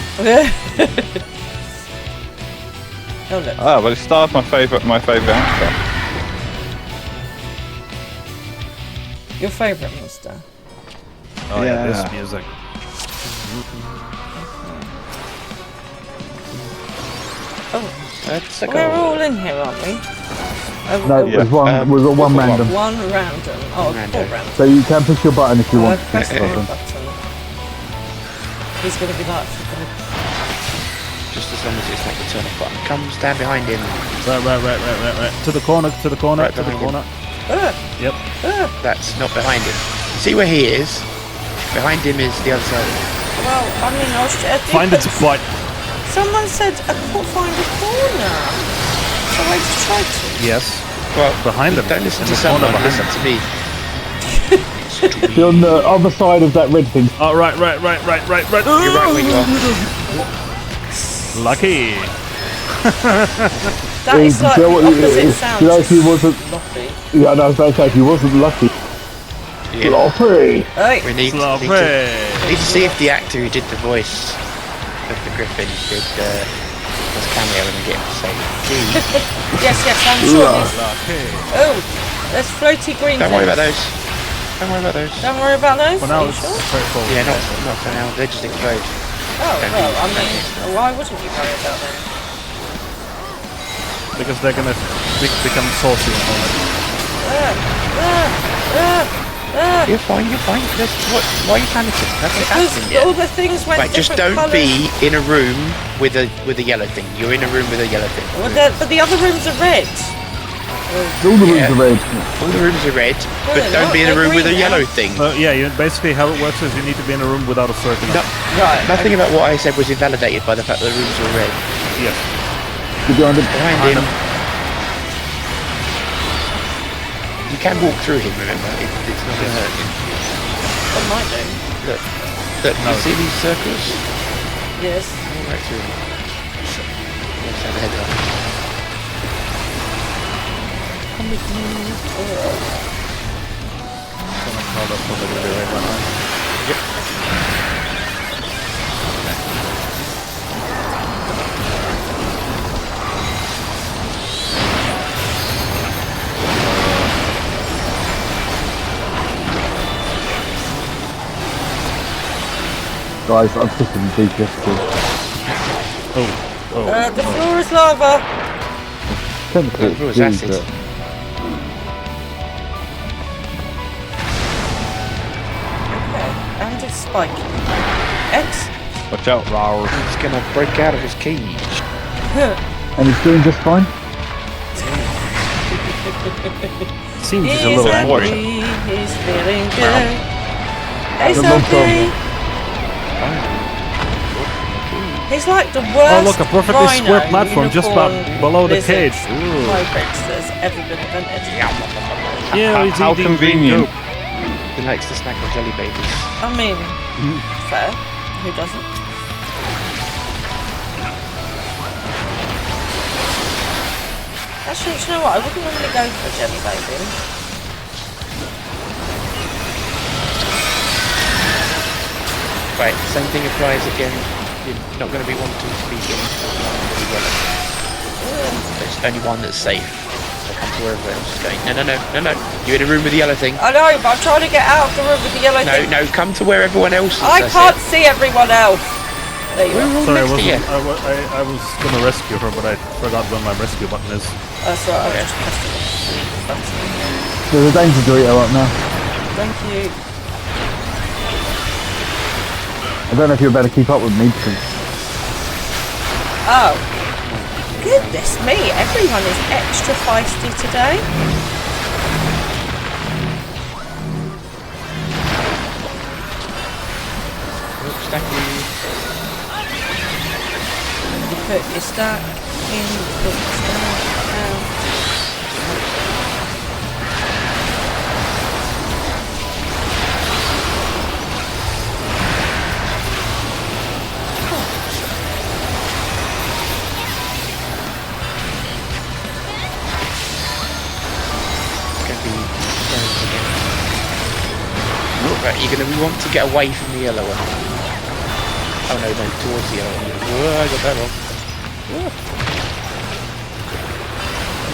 Oh look. Ah, well, it stars my favourite actor. Your favourite monster? Oh yeah, Yeah. this music. Oh, That's a we're goal. all in here, aren't we? No, Yeah. we've got one random. One random. Oh, Random. four random. So you can push your button if you want. I've pressed the Button. button. He's going to be like, Just as long as it's not the turn off button. Come stand behind him. Right. To the corner, to the corner, Right to the behind corner. Yep. That's not behind him. See where he is? Behind him is the other side. well, I mean, I was... Find its butt. Someone said I can't find a corner. So I just tried to. Yes. Well, Behind him. don't listen In to the corner someone, behind listen him. to me. You're on the other side of that red thing. Oh, right. You're right where you are. Lucky. That is like Do you know the what- opposite sound. do you know if he wasn't? Sloppy. Yeah, no, I was about to say, if he wasn't lucky. Yeah. Sloppy. Hey, We need to Sloppy. see if the actor who did the voice of the Griffin did his cameo and get him to say gee. yes, I'm sure he's... Lucky. Oh, there's floaty green Don't worry about things. those. Don't worry about those. Don't worry about those? For now, Are you it's sure? straightforward. Yeah, not for now. They just explode. Oh, well, I mean, why wouldn't you worry about them? Because they're gonna become saucy and all that. You're fine. Why are you panicking? Nothing's happening Because all yet. the things went Right, just different don't colours. be in a room with a yellow thing. You're in a room with a yellow thing. Well, but the other rooms are red. All the rooms Yeah. are red. All the rooms are red, but they're don't not, be in a they're room with a green now. yellow thing. Basically, how it works is you need to be in a room without a circle. No, Right. nothing about what I said was invalidated by the fact that the rooms were red. Yes. behind him. Behind him. You can walk through him, remember? It's not going to hurt him. I might do. Look, you see these circles? Yes. All right through them. Let's have a head up. Come with me. Someone called up over the right behind. Guys, I'm pissing DPS too. The floor is lava. Technically, The floor is it's acid. Okay, and it's spiky. X. Watch out, Raul. He's going to break out of his cage. and he's doing just fine. Seems he's a He's little angry. angry. He's feeling good. He's The long okay. He's like the worst Oh, look, a perfectly rhino, square platform just about unicorn, below the lizard cage. Ooh. hybrids that's ever been invented. Yeah, he's How eating convenient. goop. He likes to snack on jelly babies. I mean, fair. Who doesn't? Actually, do you know what? I wouldn't normally go for a jelly baby. Right, same thing applies again. You're not going to be wanting to be getting really well. There's only one that's safe. So come to where everyone else is going. No. You're in a room with the yellow thing. I know, but I'm trying to get out of the room with the yellow thing. No, come to where everyone else is. I that's can't it. see everyone else. There you are. Sorry, next to you. I was gonna rescue her, but I forgot when my rescue button is. That's right, Okay. I just pressed it. There's a danger Dorito up now. Thank you. I don't know if you're about to keep up with me because Oh. Goodness me, everyone is extra feisty today. Oops, thank you. You put your stack in, put your stack out. It's going to be stones again. Right, you're going to want to get away from the yellow one. Oh no, towards the yellow one. Whoa, I got that wrong.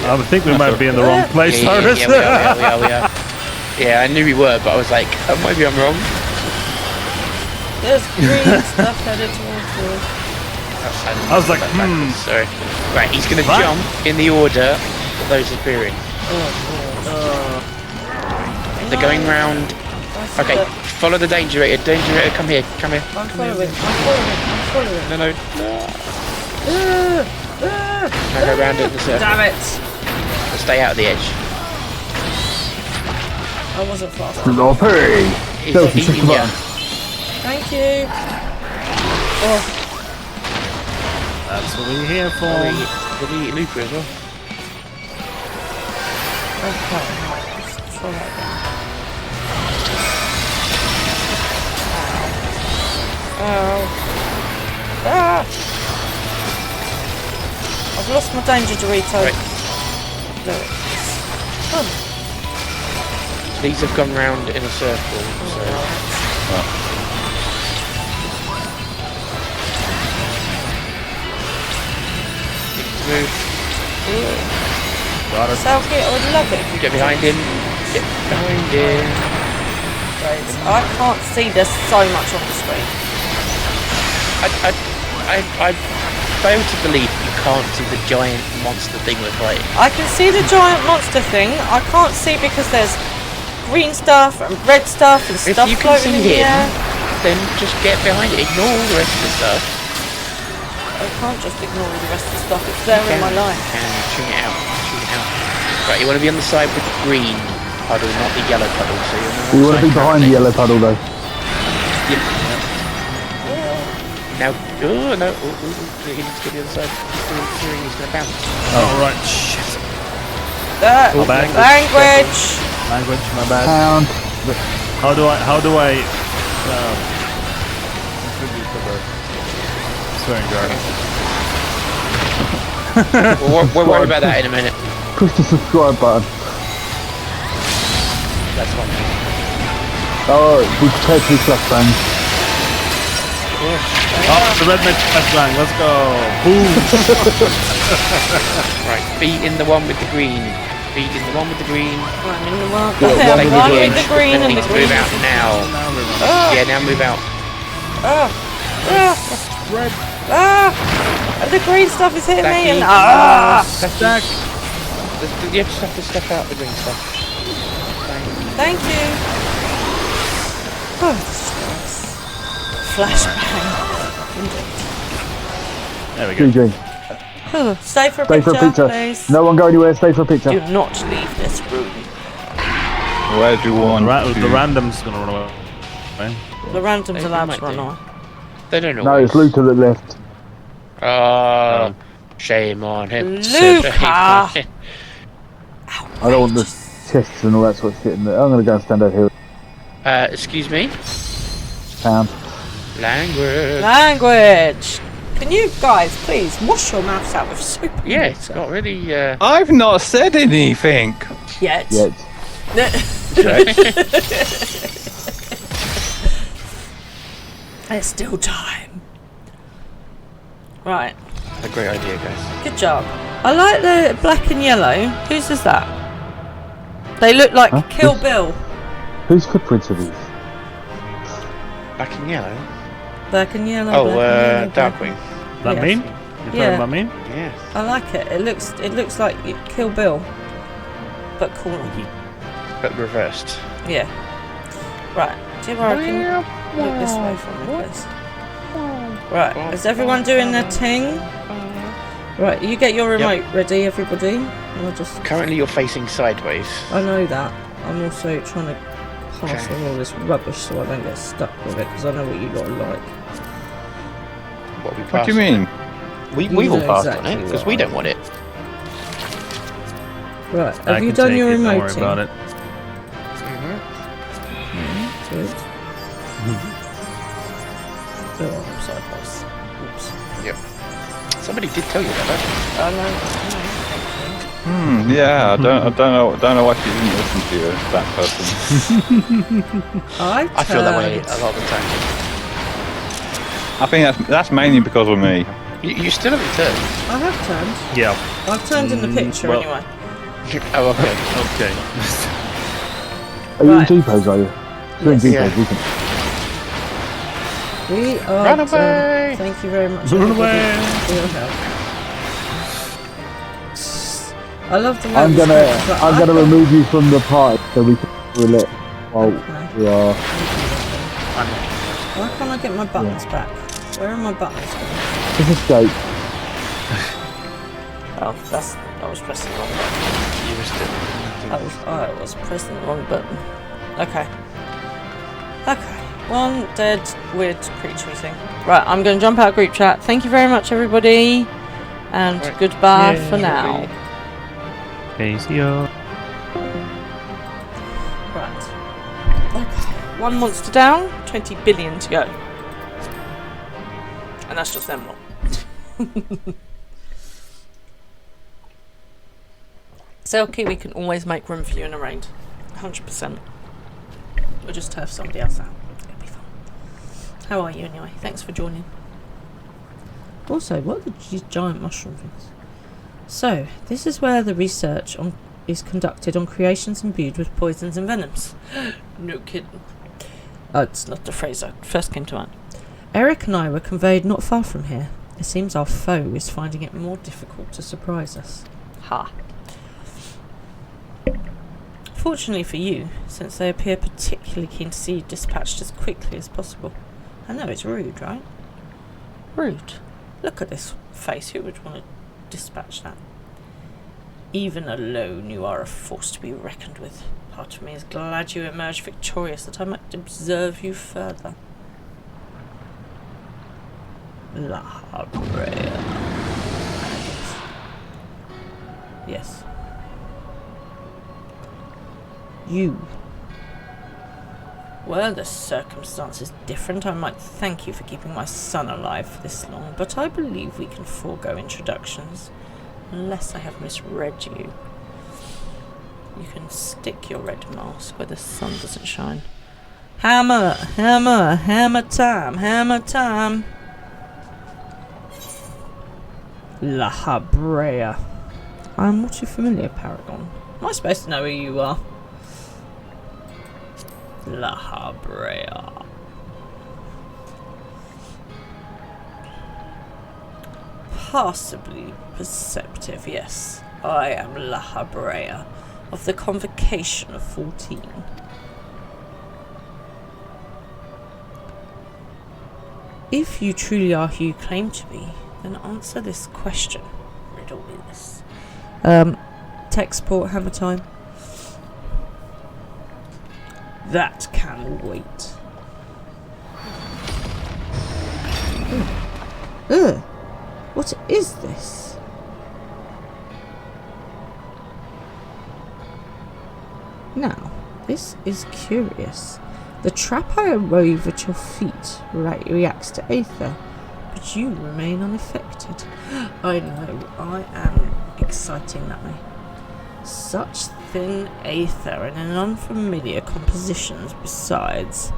I think we might be in the wrong place, Yeah, Cyrus. we are. Yeah, I knew we were, but I was like, oh, maybe I'm wrong. There's green stuff headed towards you. I was like, Sorry. Right, he's going to What? jump in the order that those appearing. They're going round. Okay, follow the danger rated. Danger rated, come here. I'm following. No. Now go round it in the circle. Damn it! Stay out of the edge. I wasn't fast. Loppery. He's Delphi, push the eating ya. button. Thank you. Oh, That's what we're here for. Did he eat Luca as well? okay. Let's try that again. Ow. Ah! I've lost my danger Dorito. Right. There it is. Oh. These have gone round in a circle, so... Move. Got it. Selkie, I would love it if you Get behind him. Get behind him. Right. I can't see, there's so much on the screen. I fail to believe you can't see the giant monster thing we're fighting. I can see the giant monster thing. I can't see because there's green stuff and red stuff and If stuff you can floating see in the him, air. then just get behind it. Ignore all the rest of the stuff. I can't just ignore all the rest of the stuff. It's there in my life. And tune it out. Right, you want to be on the side with the green puddle, not the yellow puddle. So you're on the You wrong want to be side behind the currently. yellow puddle though. Now, oh no, he needs to go to the other side. He's going to bounce. Oh, right, shit. My bad. Language. My bad. Pound. How do I contribute to the swearing jar? We'll worry about that in a minute. Push the subscribe button. That's one thing. Oh, we prepare to be flashbangs. Oh, the redneck flashbang, let's go! Boom! Right, feet in the one with the green. Feet in the one with the green. I'm in the one. Yeah, I'm one with with the green and Need the to green. move out now. Yeah, now move out. And the green stuff is hitting me and Stack. You just have to step out the green stuff. Thank you. Oh, this is flashbang. There we go. GG. Stay for a Stay picture, for a picture. please. No one go anywhere. Stay for a picture. Do not leave this room. Where do you want The to... random's gonna run away. Right? The random's They allowed might to run do. away. They don't know. No, it's Luca that left. Oh, shame on him. Luca! Shame on him. I don't want the chests and all that sort of shit in there. I'm gonna go and stand out here. Excuse me? Pound. Language! Can you guys please wash your mouths out with soap? and Yeah, it's water? got really, I've not said anything. Yet. Yet. There's still time. Right. a great idea, guys. Good job. I like the black and yellow. Whose is that? They look like Huh? Kill Who's- Bill. Whose footprints are these? Black and yellow? Black and yellow. Oh, black and yellow, black Darkwing. That Yes. mean? You talking Yeah. about me? Yes. I like it. It looks like Kill Bill, but cooler. But reversed. Yeah. Right. Do you reckon? Look this way for me, please. Right. Is everyone doing their ting? Right. You get your remote ready, everybody. I'll just. Currently you're facing sideways. I know that. I'm also trying to pass Okay. on all this rubbish so I don't get stuck with it because I know what you lot are like. What do you mean? We all know passed exactly on it because what we I don't want it. Right. I Have you can done take your it, don't remote worry ting? about it. Good. Oh, I'm sideways. Oops. Yep. Somebody did tell you that. I know. Yeah, I don't know why she didn't listen to you, that person. I feel that way a lot of the time. I think that's mainly because of me. You still haven't turned. I have turned. Yeah. I've turned in the picture well- anyway. Oh, okay. Okay. Are you Right. in G-pose, are you? You're in Yes. G-pose, we can... We are Run done. away! Thank you very much. Run everybody, away! for your help. I love the way I'm this gonna works, but I'm I've gonna got- remove you from the party so we can reel it while Okay. we are... Why can't I get my buttons back? Where are my buttons gone? Just escape. Oh, I was pressing the wrong button. You were still. I was pressing the wrong button. Okay. Okay. One dead weird creature thing. Right, I'm going to jump out of group chat. Thank you very much, everybody, and Right. goodbye Yeah, for now. Okay, see ya. Right. Okay. One monster down, 20 billion to go. And that's just them lot. Selkie, we can always make room for you in a raid. 100%. We'll just turf somebody else out. It'll be fun. How are you anyway? Thanks for joining. Also, what are these giant mushroom things? So, this is where the research is conducted on creations imbued with poisons and venoms. No kidding. Oh, it's not the phrase I first came to mind. Eric and I were conveyed not far from here. It seems our foe is finding it more difficult to surprise us. Ha. Fortunately for you, since they appear particularly keen to see you dispatched as quickly as possible. I know it's rude, right? Rude. Look at this face. Who would want to dispatch that? Even alone, you are a force to be reckoned with. Part of me is glad you emerged victorious, that I might observe you further. La Habrea. Yes. You. Were the circumstances different, I might thank you for keeping my son alive for this long, but I believe we can forego introductions, unless I have misread you. You can stick your red mask where the sun doesn't shine. Hammer! Hammer! Hammer time! Hammer time! La Habrea. I'm not too familiar, Paragon. Am I supposed to know who you are? La Habrea. Passably perceptive, yes. I am La Habrea, of the Convocation of 14. If you truly are who you claim to be, then answer this question. Riddle me this. Tech support, hammer time. That can wait. Ugh. What is this? Now, this is curious. The trap I wove at your feet reacts to aether, but you remain unaffected. I know, I am exciting that way. Such thin aether and in unfamiliar compositions besides.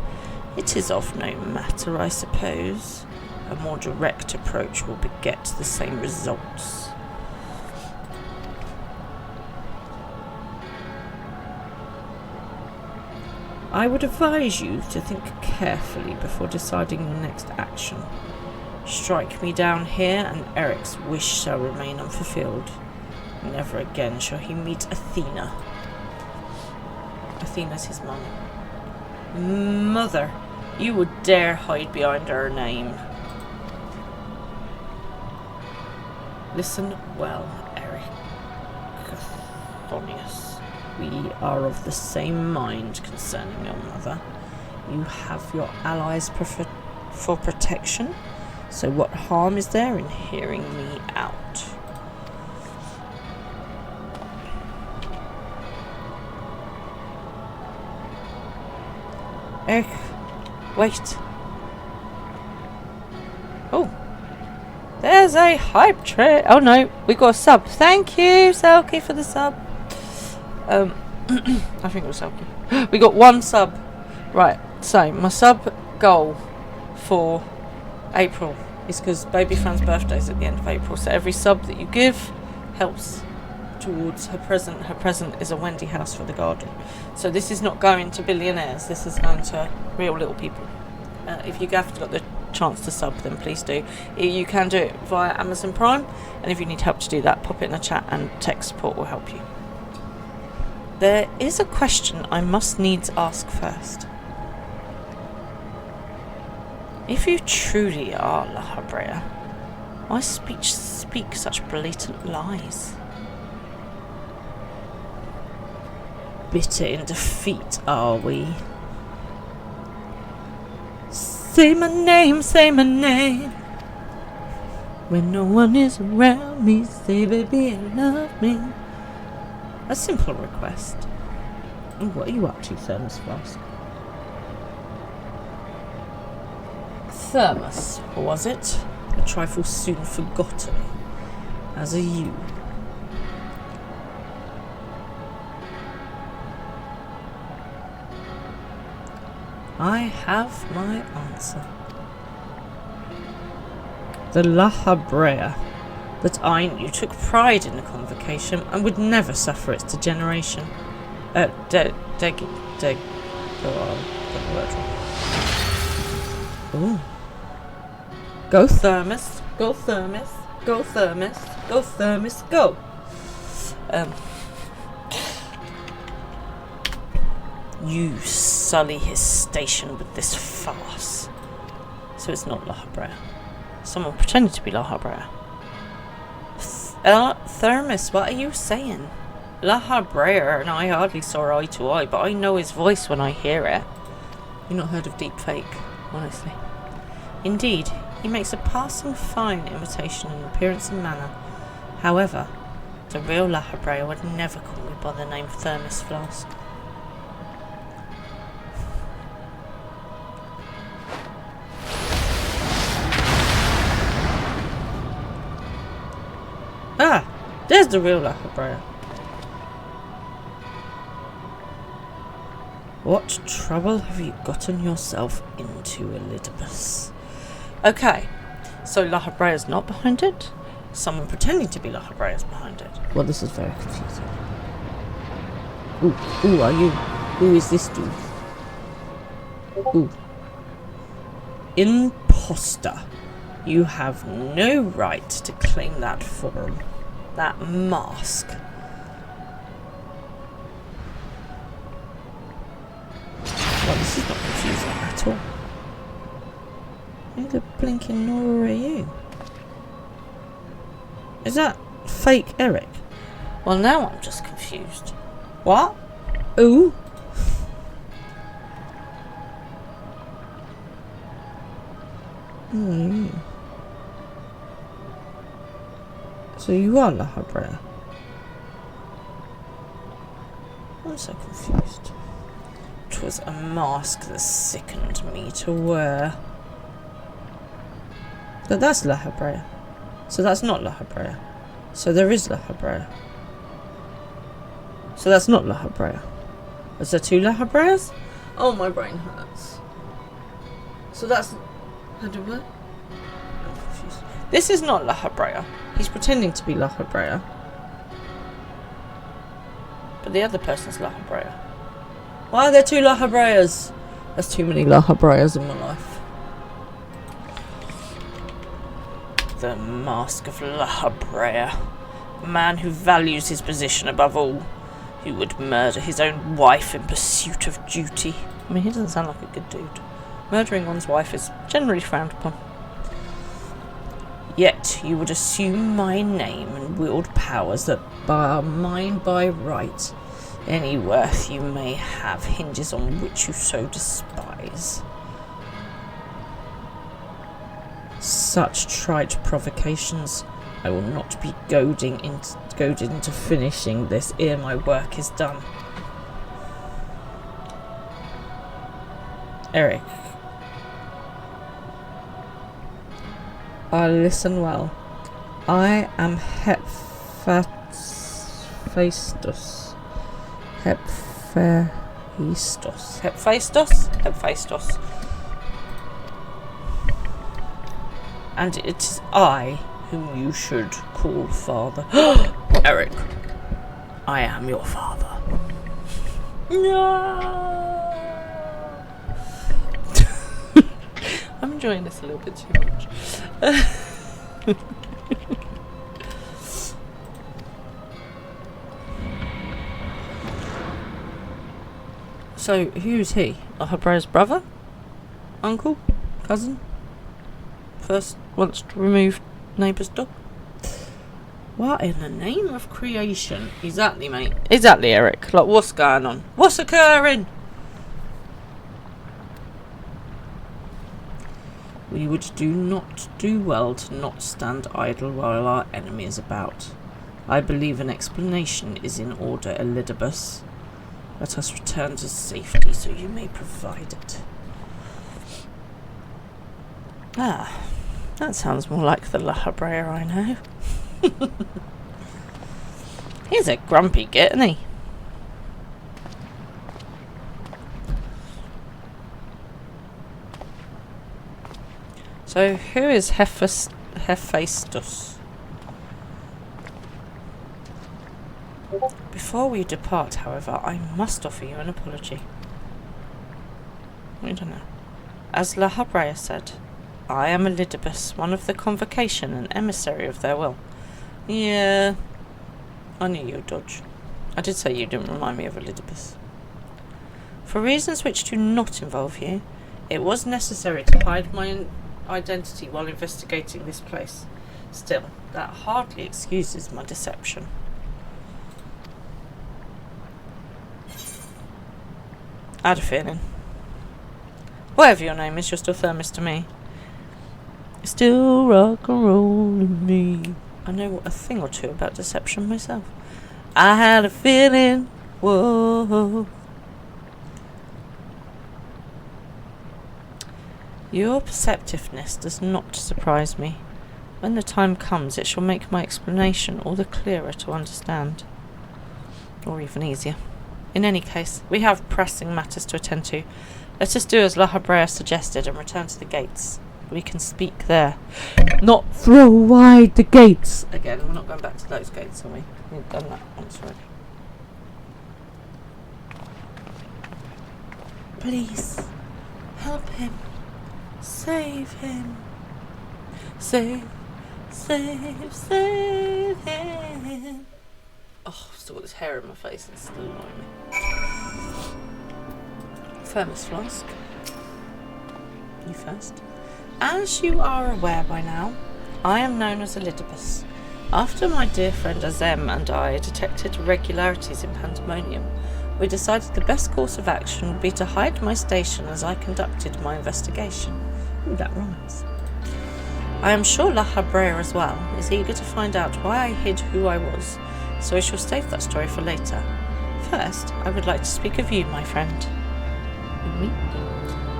It is of no matter, I suppose. A more direct approach will beget the same results. I would advise you to think carefully before deciding your next action. Strike me down here and Eric's wish shall remain unfulfilled. Never again shall he meet Athena. Athena's his mum. Mother, you would dare hide behind her name. Listen well, Eric. Chthonius. We are of the same mind concerning your mother. You have your allies for protection, so what harm is there in hearing me out? Eric, wait. Oh, there's a hype train. Oh no, we got a sub. Thank you, Selkie, for the sub. I think it was Selkie. We got one sub. Right, so my sub goal for April is because Baby Fran's birthday is at the end of April, so every sub that you give helps towards her present. Her present is a Wendy house for the garden. So this is not going to billionaires, this is going to real little people. If you have got the chance to sub, then please do. You can do it via Amazon Prime, and if you need help to do that, pop it in the chat and tech support will help you. There is a question I must needs ask first. If you truly are La Habrea, why speak such blatant lies? Bitter in defeat, are we? Say my name, say my name. When no one is around me, say baby I love me. A simple request. And what are you up to, Thermos Flask? Thermos, was it? A trifle soon forgotten. As are you. I have my answer. The La Habrea that I knew took pride in the Convocation and would never suffer its degeneration. Ooh. Go Thermos, go Thermos, go Thermos, go Thermos, go! You sully his station with this farce. So it's not La Habrea. Someone pretended to be La Habrea. Thermos, what are you saying? La Habrea and I hardly saw eye to eye, but I know his voice when I hear it. You've not heard of deep fake, honestly. Indeed, He makes a passing fine imitation in appearance and manner. However, the real La Habrea would never call me by the name Thermos Flask. Ah! There's the real La Habrea. What trouble have you gotten yourself into, Elidibus? Okay, so La Habrea's not behind it? Someone pretending to be La Habrea's behind it? Well, this is very confusing. Ooh, are you? Who is this dude? Ooh. Imposter. You have no right to claim that form. That mask. Well, this is not confusing at all. Who the blinking Nora are you? Is that fake Eric? Well, now I'm just confused. What? Ooh. So you are La Habrea? I'm so confused. 'Twas a mask that sickened me to wear. But that's La Habrea. So that's not La Habrea. So there is La Habrea. So that's not La Habrea. Is there two La Habreas? Oh, my brain hurts. So that's... How do what? I'm confused. This is not La Habrea. He's pretending to be La Habrea. But the other person's La Habrea. Why are there two La Habreas? There's too many La Habreas in my life. The mask of La Habrea. A man who values his position above all. Who would murder his own wife in pursuit of duty. I mean, he doesn't sound like a good dude. Murdering one's wife is generally frowned upon. Yet you would assume my name and wield powers that are mine by right. Any worth you may have hinges on which you so despise. Such trite provocations I will not be goaded into finishing this ere my work is done. Eric, listen well. I am Hephaestus. Hephaestus. And it is I whom you should call father. Eric, I am your father. No. I'm enjoying this a little bit too much. So, who's he? La Habrea's brother? Uncle? Cousin? First, once removed neighbour's dog? What in the name of creation? Exactly, mate. Exactly, Eric. Like, what's going on? What's occurring? We would not do well to not stand idle while our enemy is about. I believe an explanation is in order, Elidibus. Let us return to safety so you may provide it. Ah, that sounds more like the La Habrea I know. He's a grumpy git, isn't he? So, who is Hephaestus? Before we depart, however, I must offer you an apology. I don't know. As La Habrea said, I am Elidibus, one of the convocation and emissary of their will. Yeah, I knew you'd dodge. I did say you didn't remind me of Elidibus. For reasons which do not involve you, it was necessary to hide my identity while investigating this place. Still, that hardly excuses my deception. I had a feeling. Whatever your name is, you're still Thermos to me. Still rock and rollin' me. I know a thing or two about deception myself. I had a feeling, whoa. Your perceptiveness does not surprise me. When the time comes, it shall make my explanation all the clearer to understand. Or even easier. In any case, we have pressing matters to attend to. Let us do as La Habrea suggested and return to the gates. We can speak there. Not throw wide the gates! Again, we're not going back to those gates, are we? We've done that once already. Please, help him. Save him. Save him. Oh, I've still got this hair in my face. It's still annoying me. Thermos flask. You first. As you are aware by now, I am known as Elidibus. After my dear friend Azem and I detected irregularities in Pandemonium, we decided the best course of action would be to hide my station as I conducted my investigation. Ooh, that rhymes. I am sure La Habrea as well is eager to find out why I hid who I was, so I shall save that story for later. First, I would like to speak of you, my friend.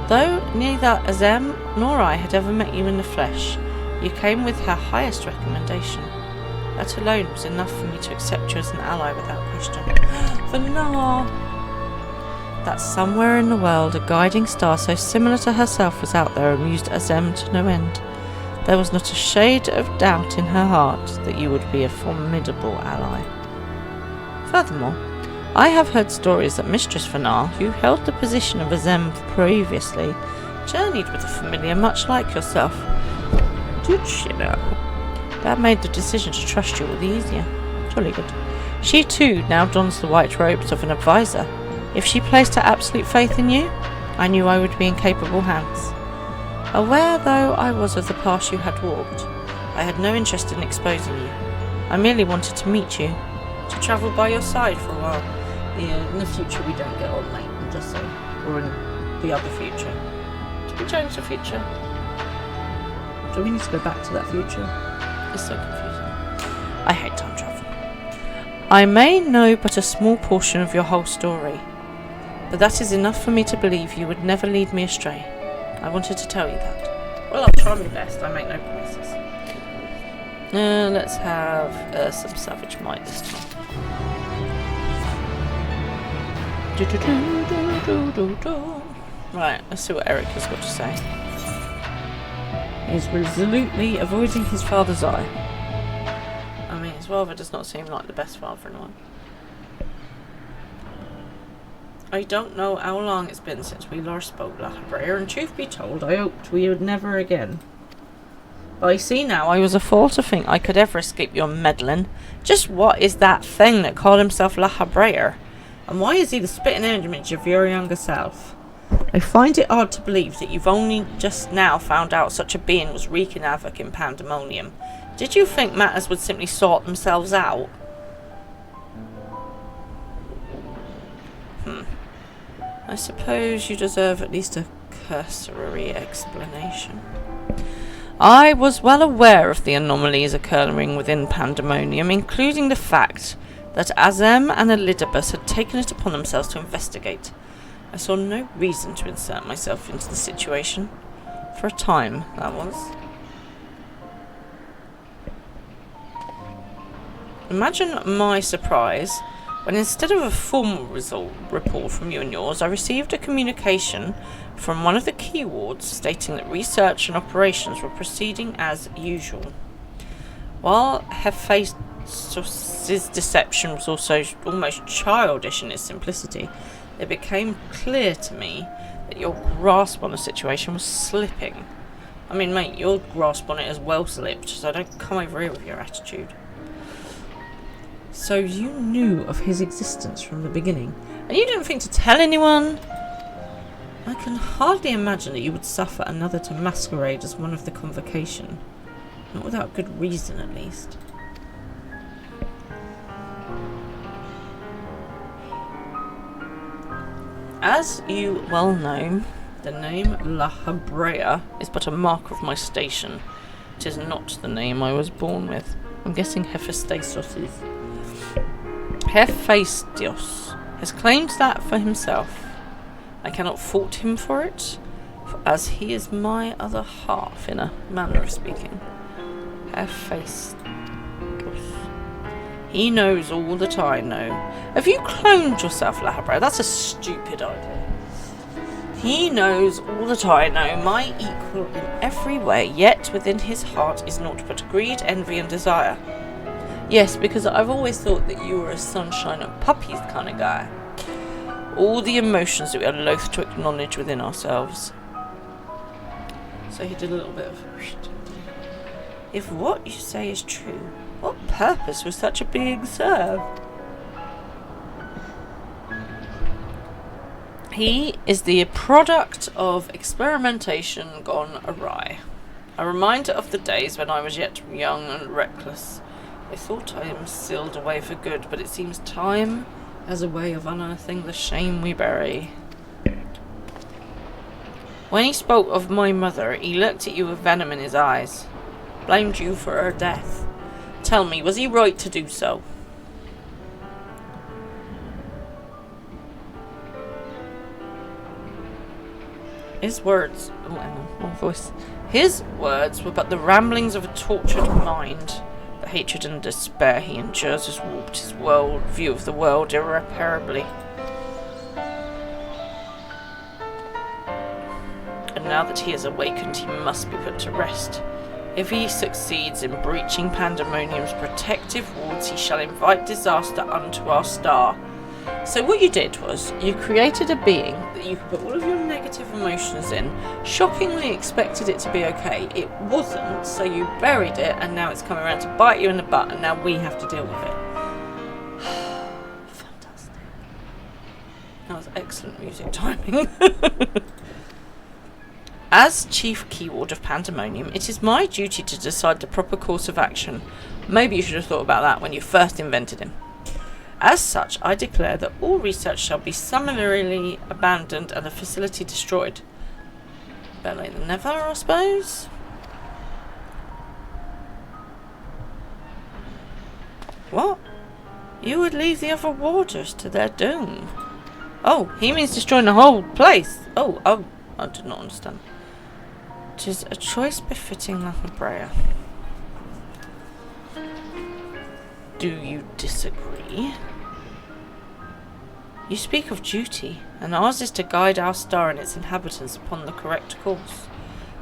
Though neither Azem nor I had ever met you in the flesh, you came with her highest recommendation. That alone was enough for me to accept you as an ally without question. Vanar! That somewhere in the world a guiding star so similar to herself was out there amused Azem to no end. There was not a shade of doubt in her heart that you would be a formidable ally. Furthermore, I have heard stories that Mistress Vanar, who held the position of Azem previously, journeyed with a familiar much like yourself. Did she now? That made the decision to trust you all the easier. Jolly good. She too now dons the white robes of an advisor. If she placed her absolute faith in you, I knew I would be in capable hands. Aware though I was of the path you had walked, I had no interest in exposing you. I merely wanted to meet you, to travel by your side for a while. Yeah, in the future we don't get on, mate, I'm just saying. Or in the other future. Did we change the future? Do we need to go back to that future? It's so confusing. I hate time travel. I may know but a small portion of your whole story, but that is enough for me to believe you would never lead me astray. I wanted to tell you that. Well, I'll try my best. I make no promises. Let's have some Savage Might this time. Right, let's see what Eric has got to say. He's resolutely avoiding his father's eye. I mean, his father does not seem like the best father in the world. I don't know how long it's been since we last spoke, La Habrea, and truth be told, I hoped we would never again. But I see now I was a fool to think I could ever escape your meddling. Just what is that thing that called himself La Habrea? And why is he the spitting image of your younger self? I find it hard to believe that you've only just now found out such a being was wreaking havoc in Pandemonium. Did you think matters would simply sort themselves out? I suppose you deserve at least a cursory explanation. I was well aware of the anomalies occurring within Pandemonium, including the fact that Azem and Elidibus had taken it upon themselves to investigate. I saw no reason to insert myself into the situation. For a time, that was. Imagine my surprise when instead of a formal report from you and yours, I received a communication from one of the key wards stating that research and operations were proceeding as usual. While Hephaestus's deception was also almost childish in its simplicity, it became clear to me that your grasp on the situation was slipping. I mean, mate, your grasp on it is well slipped, so don't come over here with your attitude. So you knew of his existence from the beginning, and you didn't think to tell anyone? I can hardly imagine that you would suffer another to masquerade as one of the convocation. Not without good reason, at least. As you well know, The name La Habrea is but a mark of my station. It is not the name I was born with. I'm guessing Hephaestus is. Hephaestus has claimed that for himself. I cannot fault him for it, as he is my other half, in a manner of speaking. Hephaestus. He knows all that I know. Have you cloned yourself, La Habrea? That's a stupid idea. He knows all that I know, my equal in every way, yet within his heart is naught but greed, envy, and desire. Yes, because I've always thought that you were a sunshine and puppies kind of guy. All the emotions that we are loath to acknowledge within ourselves. So he did a little bit of... If what you say is true, what purpose was such a being serve? He is the product of experimentation gone awry. A reminder of the days when I was yet young and reckless. I thought I am sealed away for good, but it seems time has a way of unearthing the shame we bury. When he spoke of my mother, he looked at you with venom in his eyes. Blamed you for her death. Tell me, was he right to do so? His words... Oh, hang on, wrong voice. His words were but the ramblings of a tortured mind. The hatred and despair he endures has warped his view of the world irreparably. And now that he has awakened, he must be put to rest. If he succeeds in breaching Pandemonium's protective wards, he shall invite disaster unto our star. So what you did was, you created a being that you could put all of your negative emotions in, shockingly expected it to be okay. It wasn't, so you buried it, and now it's coming around to bite you in the butt, and now we have to deal with it. Fantastic. That was excellent music timing. As Chief Keyword of Pandemonium, it is my duty to decide the proper course of action. Maybe you should have thought about that when you first invented him. As such, I declare that all research shall be summarily abandoned and the facility destroyed. Better late than never, I suppose. What? You would leave the other warders to their doom? Oh, he means destroying the whole place. Oh, I did not understand. 'Tis a choice befitting La Habrea. Do you disagree? You speak of duty, and ours is to guide our star and its inhabitants upon the correct course.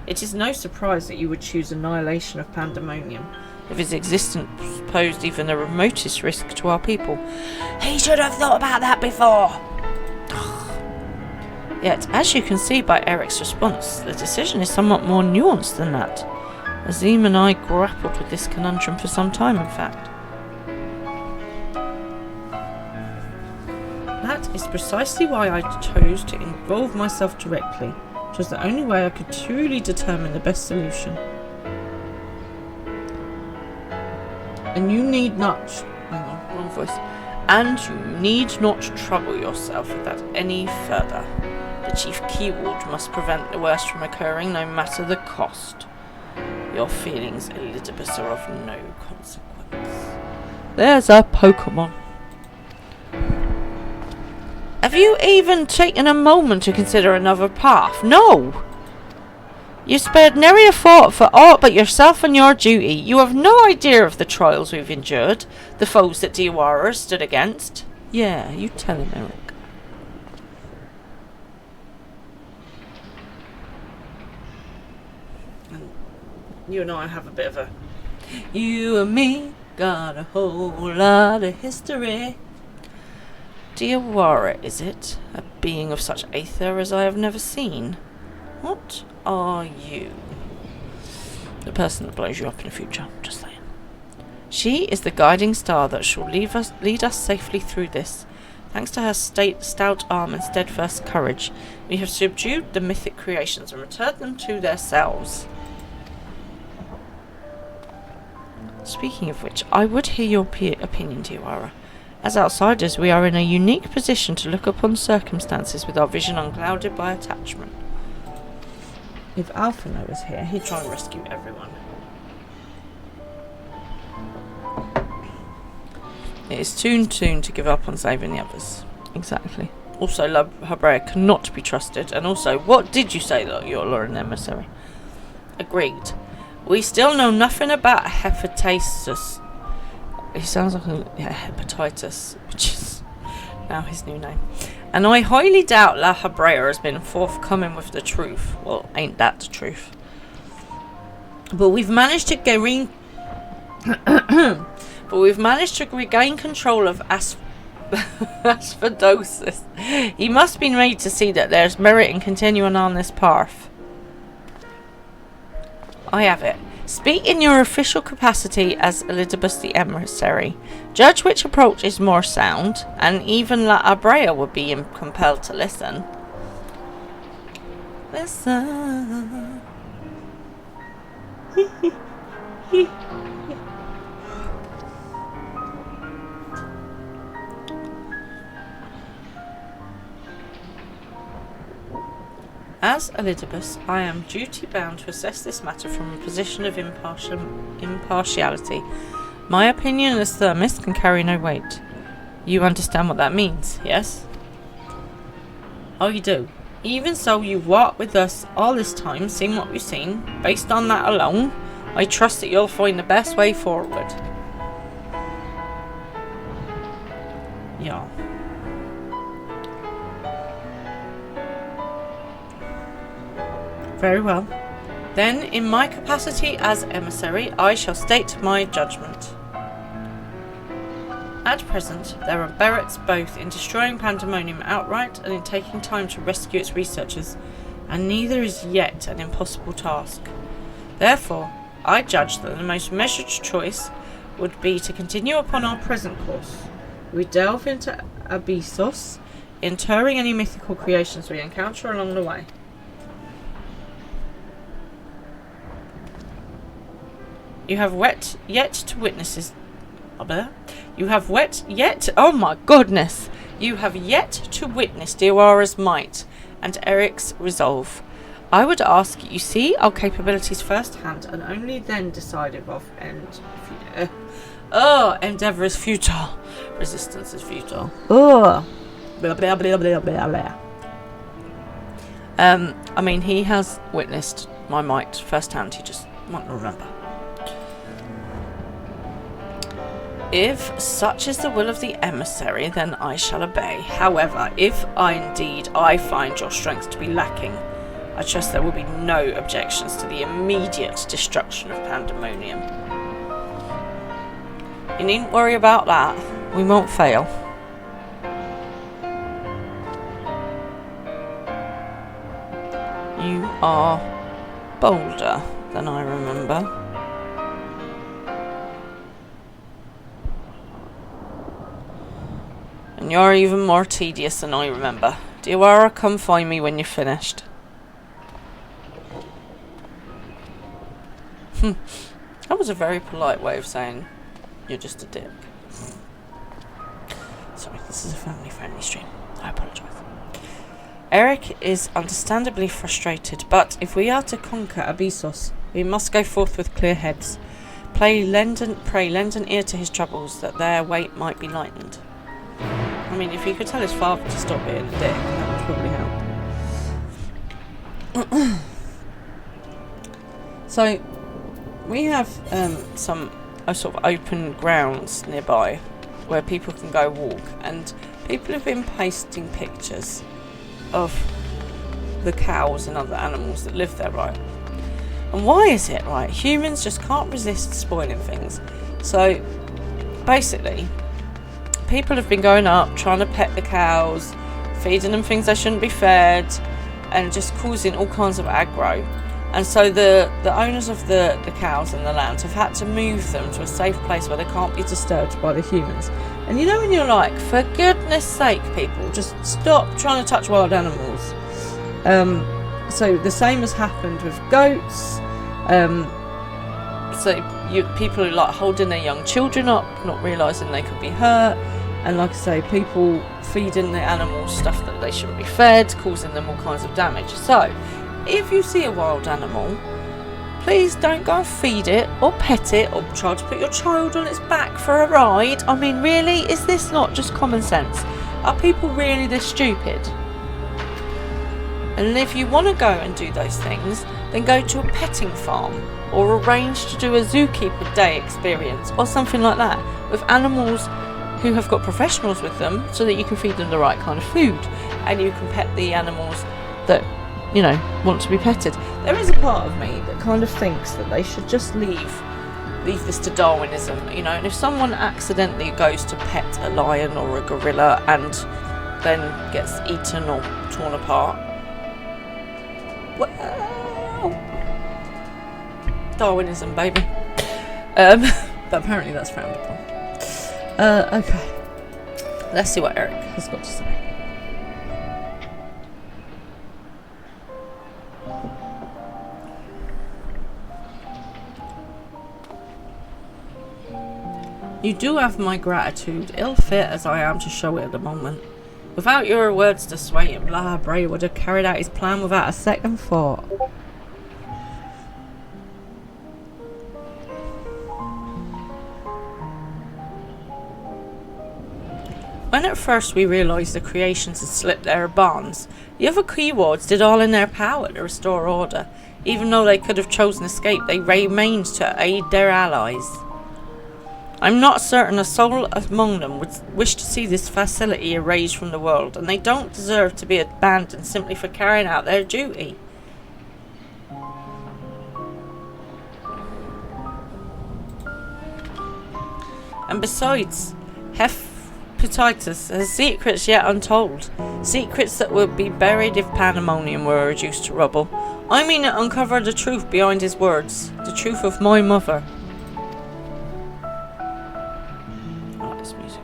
It is no surprise that you would choose annihilation of Pandemonium, if its existence posed even the remotest risk to our people. He should have thought about that before! Yet, as you can see by Eric's response, the decision is somewhat more nuanced than that. Azim and I grappled with this conundrum for some time, in fact. That is precisely why I chose to involve myself directly. It was the only way I could truly determine the best solution. And you need not... Hang on, wrong voice. And you need not trouble yourself with that any further. The Chief Keyword must prevent the worst from occurring, no matter the cost. Your feelings, Elizabeth, are of no consequence. There's a Pokemon. Have you even taken a moment to consider another path? No! You spared nary a thought for aught but yourself and your duty. You have no idea of the trials we've endured, the foes that Diawara stood against. Yeah, you tell him, Eric. And you and I have a bit of a... You and me got a whole lot of history. Diawara, is it? A being of such aether as I have never seen. What are you? The person that blows you up in the future, just saying. She is the guiding star that shall lead us safely through this. Thanks to her stout arm and steadfast courage, we have subdued the mythic creations and returned them to their selves. Speaking of which, I would hear your opinion, Diawara. As outsiders, we are in a unique position to look upon circumstances with our vision unclouded by attachment. If Alphino was here, he'd try and rescue everyone. It is too soon to give up on saving the others. Exactly. Also, La Habrea cannot be trusted. And also, what did you say that you're an emissary? Agreed. We still know nothing about hepatitis. He sounds like hepatitis, which is now his new name. And I highly doubt La Habrea has been forthcoming with the truth. Well, ain't that the truth? But we've managed to regain control of asphydosis. He must be made to see that there's merit in continuing on this path. I have it. Speak in your official capacity as Elizabeth the Emissary. Judge which approach is more sound, and even La Habrea would be compelled to listen. Listen. As Elizabeth, I am duty-bound to assess this matter from a position of impartiality. My opinion as thermist can carry no weight. You understand what that means, yes? Oh, you do. Even so, you've walked with us all this time, seen what we've seen. Based on that alone, I trust that you'll find the best way forward. Yeah. Very well. Then, in my capacity as emissary, I shall state my judgment. At present, there are merits both in destroying Pandemonium outright and in taking time to rescue its researchers, and neither is yet an impossible task. Therefore, I judge that the most measured choice would be to continue upon our present course. We delve into Abyssos, interring any mythical creations we encounter along the way. You have yet to witness Diawara's might and Eric's resolve. I would ask you see our capabilities firsthand and only then decide if endeavour is futile. Resistance is futile. Ugh. Blah, blah, blah, blah, blah, blah. I mean, he has witnessed my might firsthand. He just won't remember. If such is the will of the emissary, then I shall obey. However, if I find your strength to be lacking, I trust there will be no objections to the immediate destruction of Pandemonium. You needn't worry about that. We won't fail. You are bolder than I remember. And you're even more tedious than I remember. Diawara, come find me when you're finished. That was a very polite way of saying you're just a dick. Sorry, this is a family-friendly stream. I apologise. Eric is understandably frustrated, but if we are to conquer Abyssos, we must go forth with clear heads. Pray lend an ear to his troubles, that their weight might be lightened. I mean, if he could tell his father to stop being a dick, that would probably help. So, we have some sort of open grounds nearby where people can go walk, and people have been pasting pictures of the cows and other animals that live there, right? And why is it, right? Humans just can't resist spoiling things. So, basically, people have been going up, trying to pet the cows, feeding them things they shouldn't be fed, and just causing all kinds of aggro. And so the owners of the cows and the land have had to move them to a safe place where they can't be disturbed by the humans. And you know when you're like, for goodness sake, people, just stop trying to touch wild animals. So the same has happened with goats. People are like holding their young children up, not realising they could be hurt. And like I say, people feeding the animals stuff that they shouldn't be fed, causing them all kinds of damage. So, if you see a wild animal, please don't go and feed it or pet it or try to put your child on its back for a ride. I mean, really? Is this not just common sense? Are people really this stupid? And if you want to go and do those things, then go to a petting farm or arrange to do a zookeeper day experience or something like that with animals who have got professionals with them, so that you can feed them the right kind of food and you can pet the animals that, you know, want to be petted. There is a part of me that kind of thinks that they should just leave this to Darwinism, you know, and if someone accidentally goes to pet a lion or a gorilla and then gets eaten or torn apart, well, Darwinism, baby. But apparently that's frowned upon. Okay. Let's see what Eric has got to say. You do have my gratitude, ill fit as I am to show it at the moment. Without your words to sway him, La Brea would have carried out his plan without a second thought. When at first we realised the creations had slipped their bonds, the other keywards did all in their power to restore order. Even though they could have chosen escape, they remained to aid their allies. I'm not certain a soul among them would wish to see this facility erased from the world, and they don't deserve to be abandoned simply for carrying out their duty. And besides, FFXIV has secrets yet untold. Secrets that would be buried if pandemonium were reduced to rubble. I mean to uncover the truth behind his words. The truth of my mother. I like this music.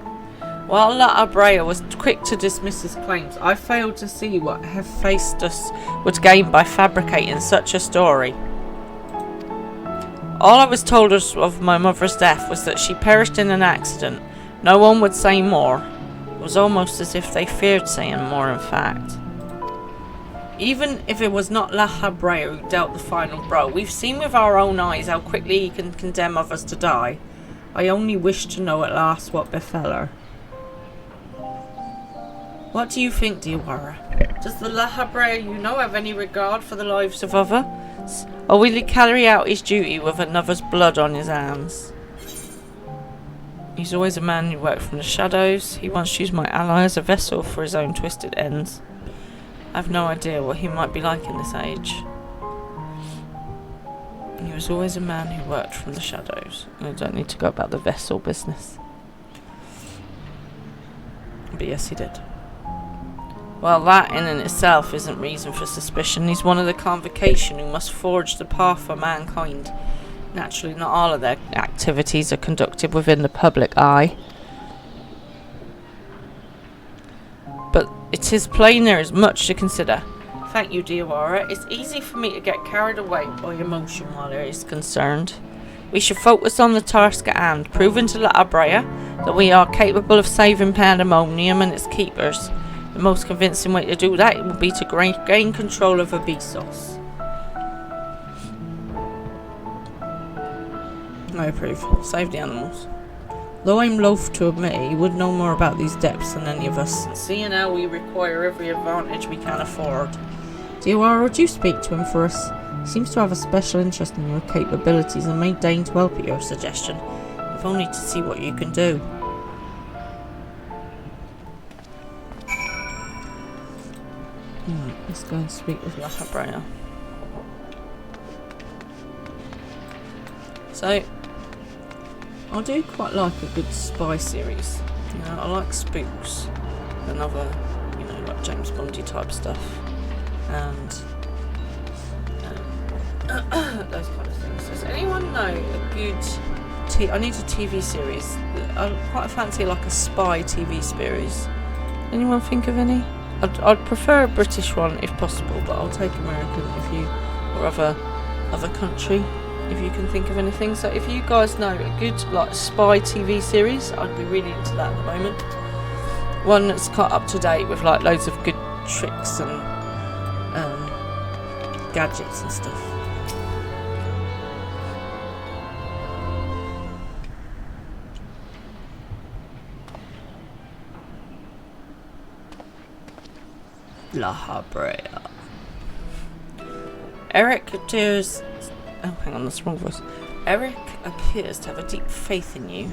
While La Brea was quick to dismiss his claims, I failed to see what Hephaestus would gain by fabricating such a story. All I was told of my mother's death was that she perished in an accident. No one would say more. It was almost as if they feared saying more, in fact. Even if it was not La Brea who dealt the final blow, we've seen with our own eyes how quickly he can condemn others to die. I only wish to know at last what befell her. What do you think, Diawara? Does the La Brea you know have any regard for the lives of others? Or will he carry out his duty with another's blood on his hands? He's always a man who worked from the shadows. He once used my ally as a vessel for his own twisted ends. I have no idea what he might be like in this age. He was always a man who worked from the shadows. I don't need to go about the vessel business. But yes, he did. Well, that in and itself isn't reason for suspicion. He's one of the convocation who must forge the path for mankind. Naturally, not all of their activities are conducted within the public eye. But it is plain there is much to consider. Thank you, Diawara. It's easy for me to get carried away by emotion while there is concerned. We should focus on the task at hand, proving to La Brea that we are capable of saving Pandemonium and its keepers. The most convincing way to do that will be to gain control of Abyssos. I approve. Save the animals. Though I'm loath to admit he would know more about these depths than any of us, seeing how we require every advantage we can afford. Diawara, would you speak to him for us? He seems to have a special interest in your capabilities and may deign to help at your suggestion, if only to see what you can do. Let's go and speak with La Brea. So, I do quite like a good spy series. You know, I like spooks and other, you know, like James Bondy type stuff, and those kind of things. Does anyone know a good? I need a TV series. I quite fancy like a spy TV series. Anyone think of any? I'd prefer a British one if possible, but I'll take American if you, or other country if you can think of anything. So if you guys know a good like spy TV series, I'd be really into that at the moment. One that's quite up to date with like loads of good tricks and gadgets and stuff. La Habrea. Eric appears... Oh, hang on, that's the wrong voice. Eric appears to have a deep faith in you,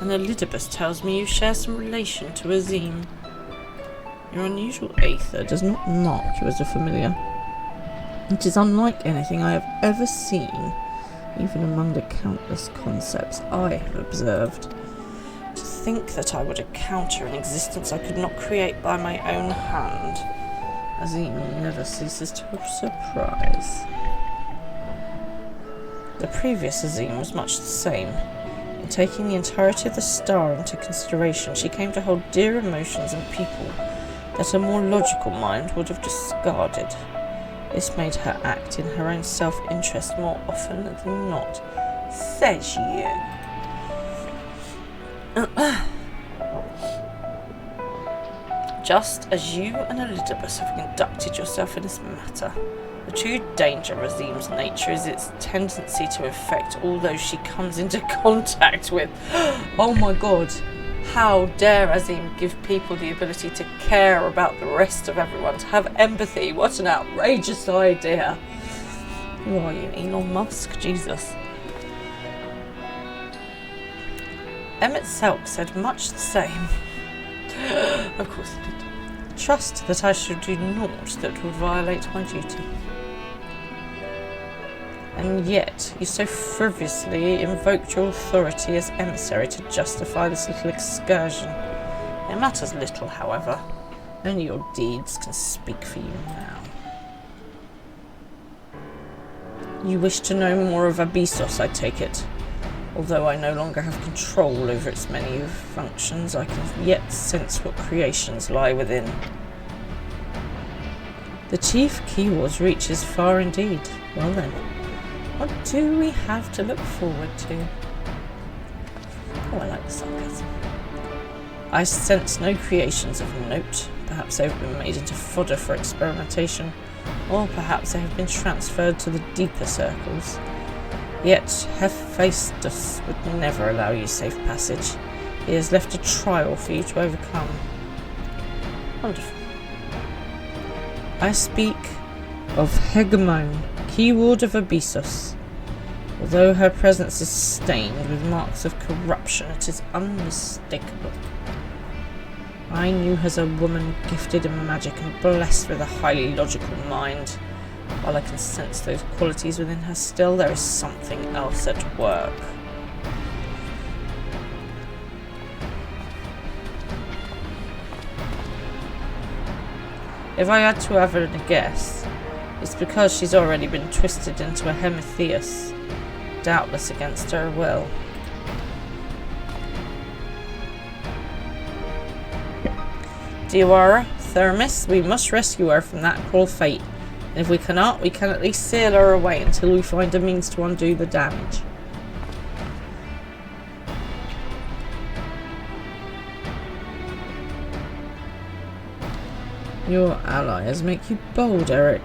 and Elidibus tells me you share some relation to Azim. Your unusual aether does not mark you as a familiar. It is unlike anything I have ever seen, even among the countless concepts I have observed. To think that I would encounter an existence I could not create by my own hand. Azim never ceases to surprise. The previous Azim was much the same. In taking the entirety of the star into consideration, she came to hold dear emotions and people that a more logical mind would have discarded. This made her act in her own self-interest more often than not. Says you. Just as you and Elidibus have conducted yourself in this matter, the true danger of Azim's nature is its tendency to affect all those she comes into contact with. Oh my god. How dare Azim give people the ability to care about the rest of everyone, to have empathy? What an outrageous idea. Who are you, Elon Musk? Jesus. Emmett Selk said much the same. Of course he did. Trust that I should do naught that would violate my duty. And yet, you so frivolously invoked your authority as emissary to justify this little excursion. It matters little, however. Only your deeds can speak for you now. You wish to know more of Abyssos, I take it. Although I no longer have control over its many functions, I can yet sense what creations lie within. The chief keyword's reach is far indeed. Well then. What do we have to look forward to? Oh, I like the sarcasm. I sense no creations of note. Perhaps they have been made into fodder for experimentation, or perhaps they have been transferred to the deeper circles. Yet Hephaestus would never allow you safe passage. He has left a trial for you to overcome. Wonderful. I speak of Hegemone, keyword of Abyssos. Although her presence is stained with marks of corruption, it is unmistakable. I knew her as a woman gifted in magic and blessed with a highly logical mind. While I can sense those qualities within her still, there is something else at work. If I had to have a guess, it's because she's already been twisted into a Hemetheus, doubtless against her will. Diawara, Thermis, we must rescue her from that cruel fate. And if we cannot, we can at least sail her away until we find a means to undo the damage. Your allies make you bold, Eric.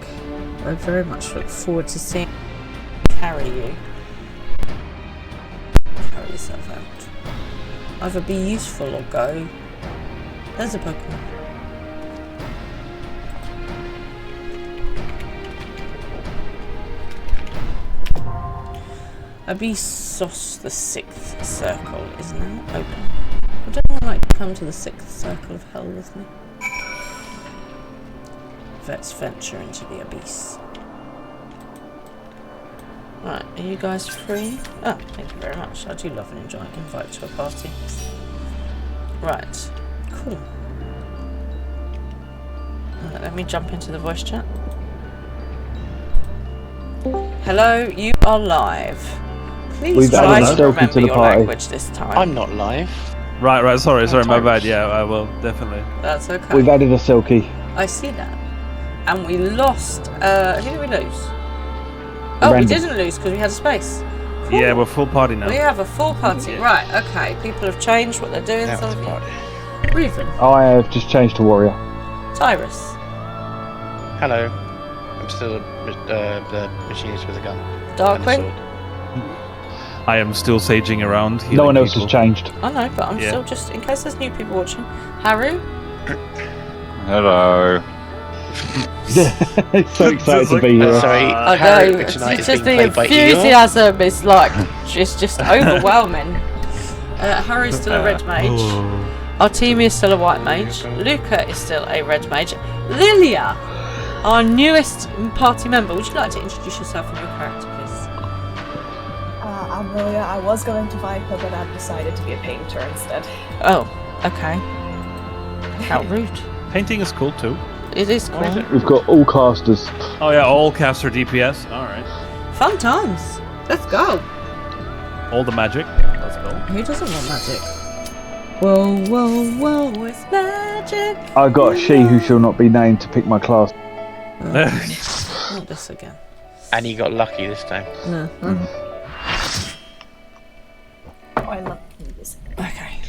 I very much look forward to seeing you carry you. Carry yourself out. Either be useful or go. There's a Pokemon. Abyssos, the 6th circle, is now open. Would anyone like to come to the 6th circle of hell with me? Let's venture into the abyss. Right, are you guys free? Oh, thank you very much. I do love and enjoy invite to a party. Right, cool. Let me jump into the voice chat. Hello, you are live. Please try to remember your language this time. I'm not live. Right, sorry, my bad. Yeah, I will, definitely. That's okay. We've added a Silky. I see that. And we lost, who did we lose? Oh, Random. We didn't lose because we had a space. Cool. Yeah, we're full party now. We have a full party. Yeah. Right, okay. People have changed what they're doing. Now Some of party. you. Reuven. I have just changed to Warrior. Tyrus. Hello. I'm still the machinist with a gun. and a Darkwing? sword. I am still saging around. No healing one else people. has changed. I know, but I'm Yeah. still just, in case there's new people watching. Haru? Hello. He's so excited to be here. Sorry, I Harry know, tonight it's is just being the played by Eeyore. enthusiasm is like, it's just overwhelming. Haru's still a red mage. Artemia is still a white mage. Luca is still a red mage. Lilia, our newest party member. Would you like to introduce yourself and your character, please? I'm Lilia. I was going to Viper, but I've decided to be a painter instead. Oh, okay. How rude. Painting is cool too. It is cool. We've got all casters. Oh yeah, all caster DPS. All right. Fun times. Let's go. All the magic. Let's go. Who doesn't want magic? Whoa, whoa, whoa, it's magic. I got a she who shall not be named to pick my class. Not this again. And he got lucky this time. No. Oh, I love music. Okay.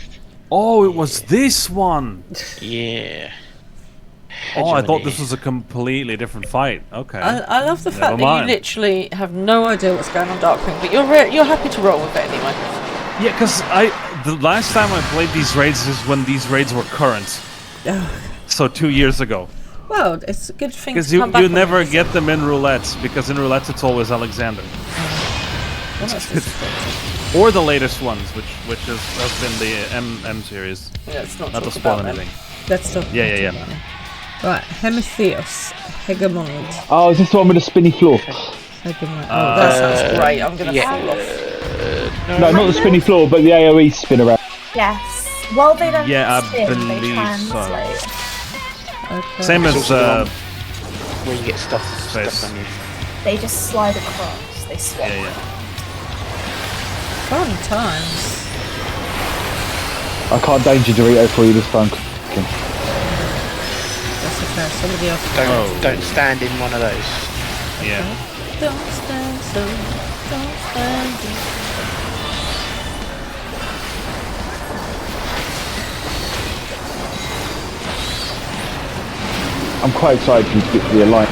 Oh, it was this one. Yeah. Oh, I thought this was a completely different fight. Okay. I love the fact Never that mind. you literally have no idea what's going on, Darkwing, but you're happy to roll with it anyway. Yeah, because the last time I played these raids is when these raids were current. So 2 years ago. Well, it's a good thing Because to come back you on never it. get them in roulette, because in roulette it's always Alexander. Well, that's disappointing. Or the latest ones, which has been the M series. Let's not Not to talk spoil about them. anything. Let's talk Yeah, about yeah, them. Right, Hemetheus, Hegemond. Oh, is this the one with the spinny floor? Hegemond. Oh, that sounds great. I'm gonna yeah. fall off. No, not the spinny floor, but the AoE spin around. Yes. Well, they don't Yeah, I spin, they believe so. translate. Okay. Same as Where you get stuff Space. on you. They just slide across. They swap. yeah. Fun times. I can't danger Dorito for you this time. That's okay. Somebody else. Don't stand in one of those. Yeah. Don't stand so. Don't stand. I'm quite excited to get the Alliance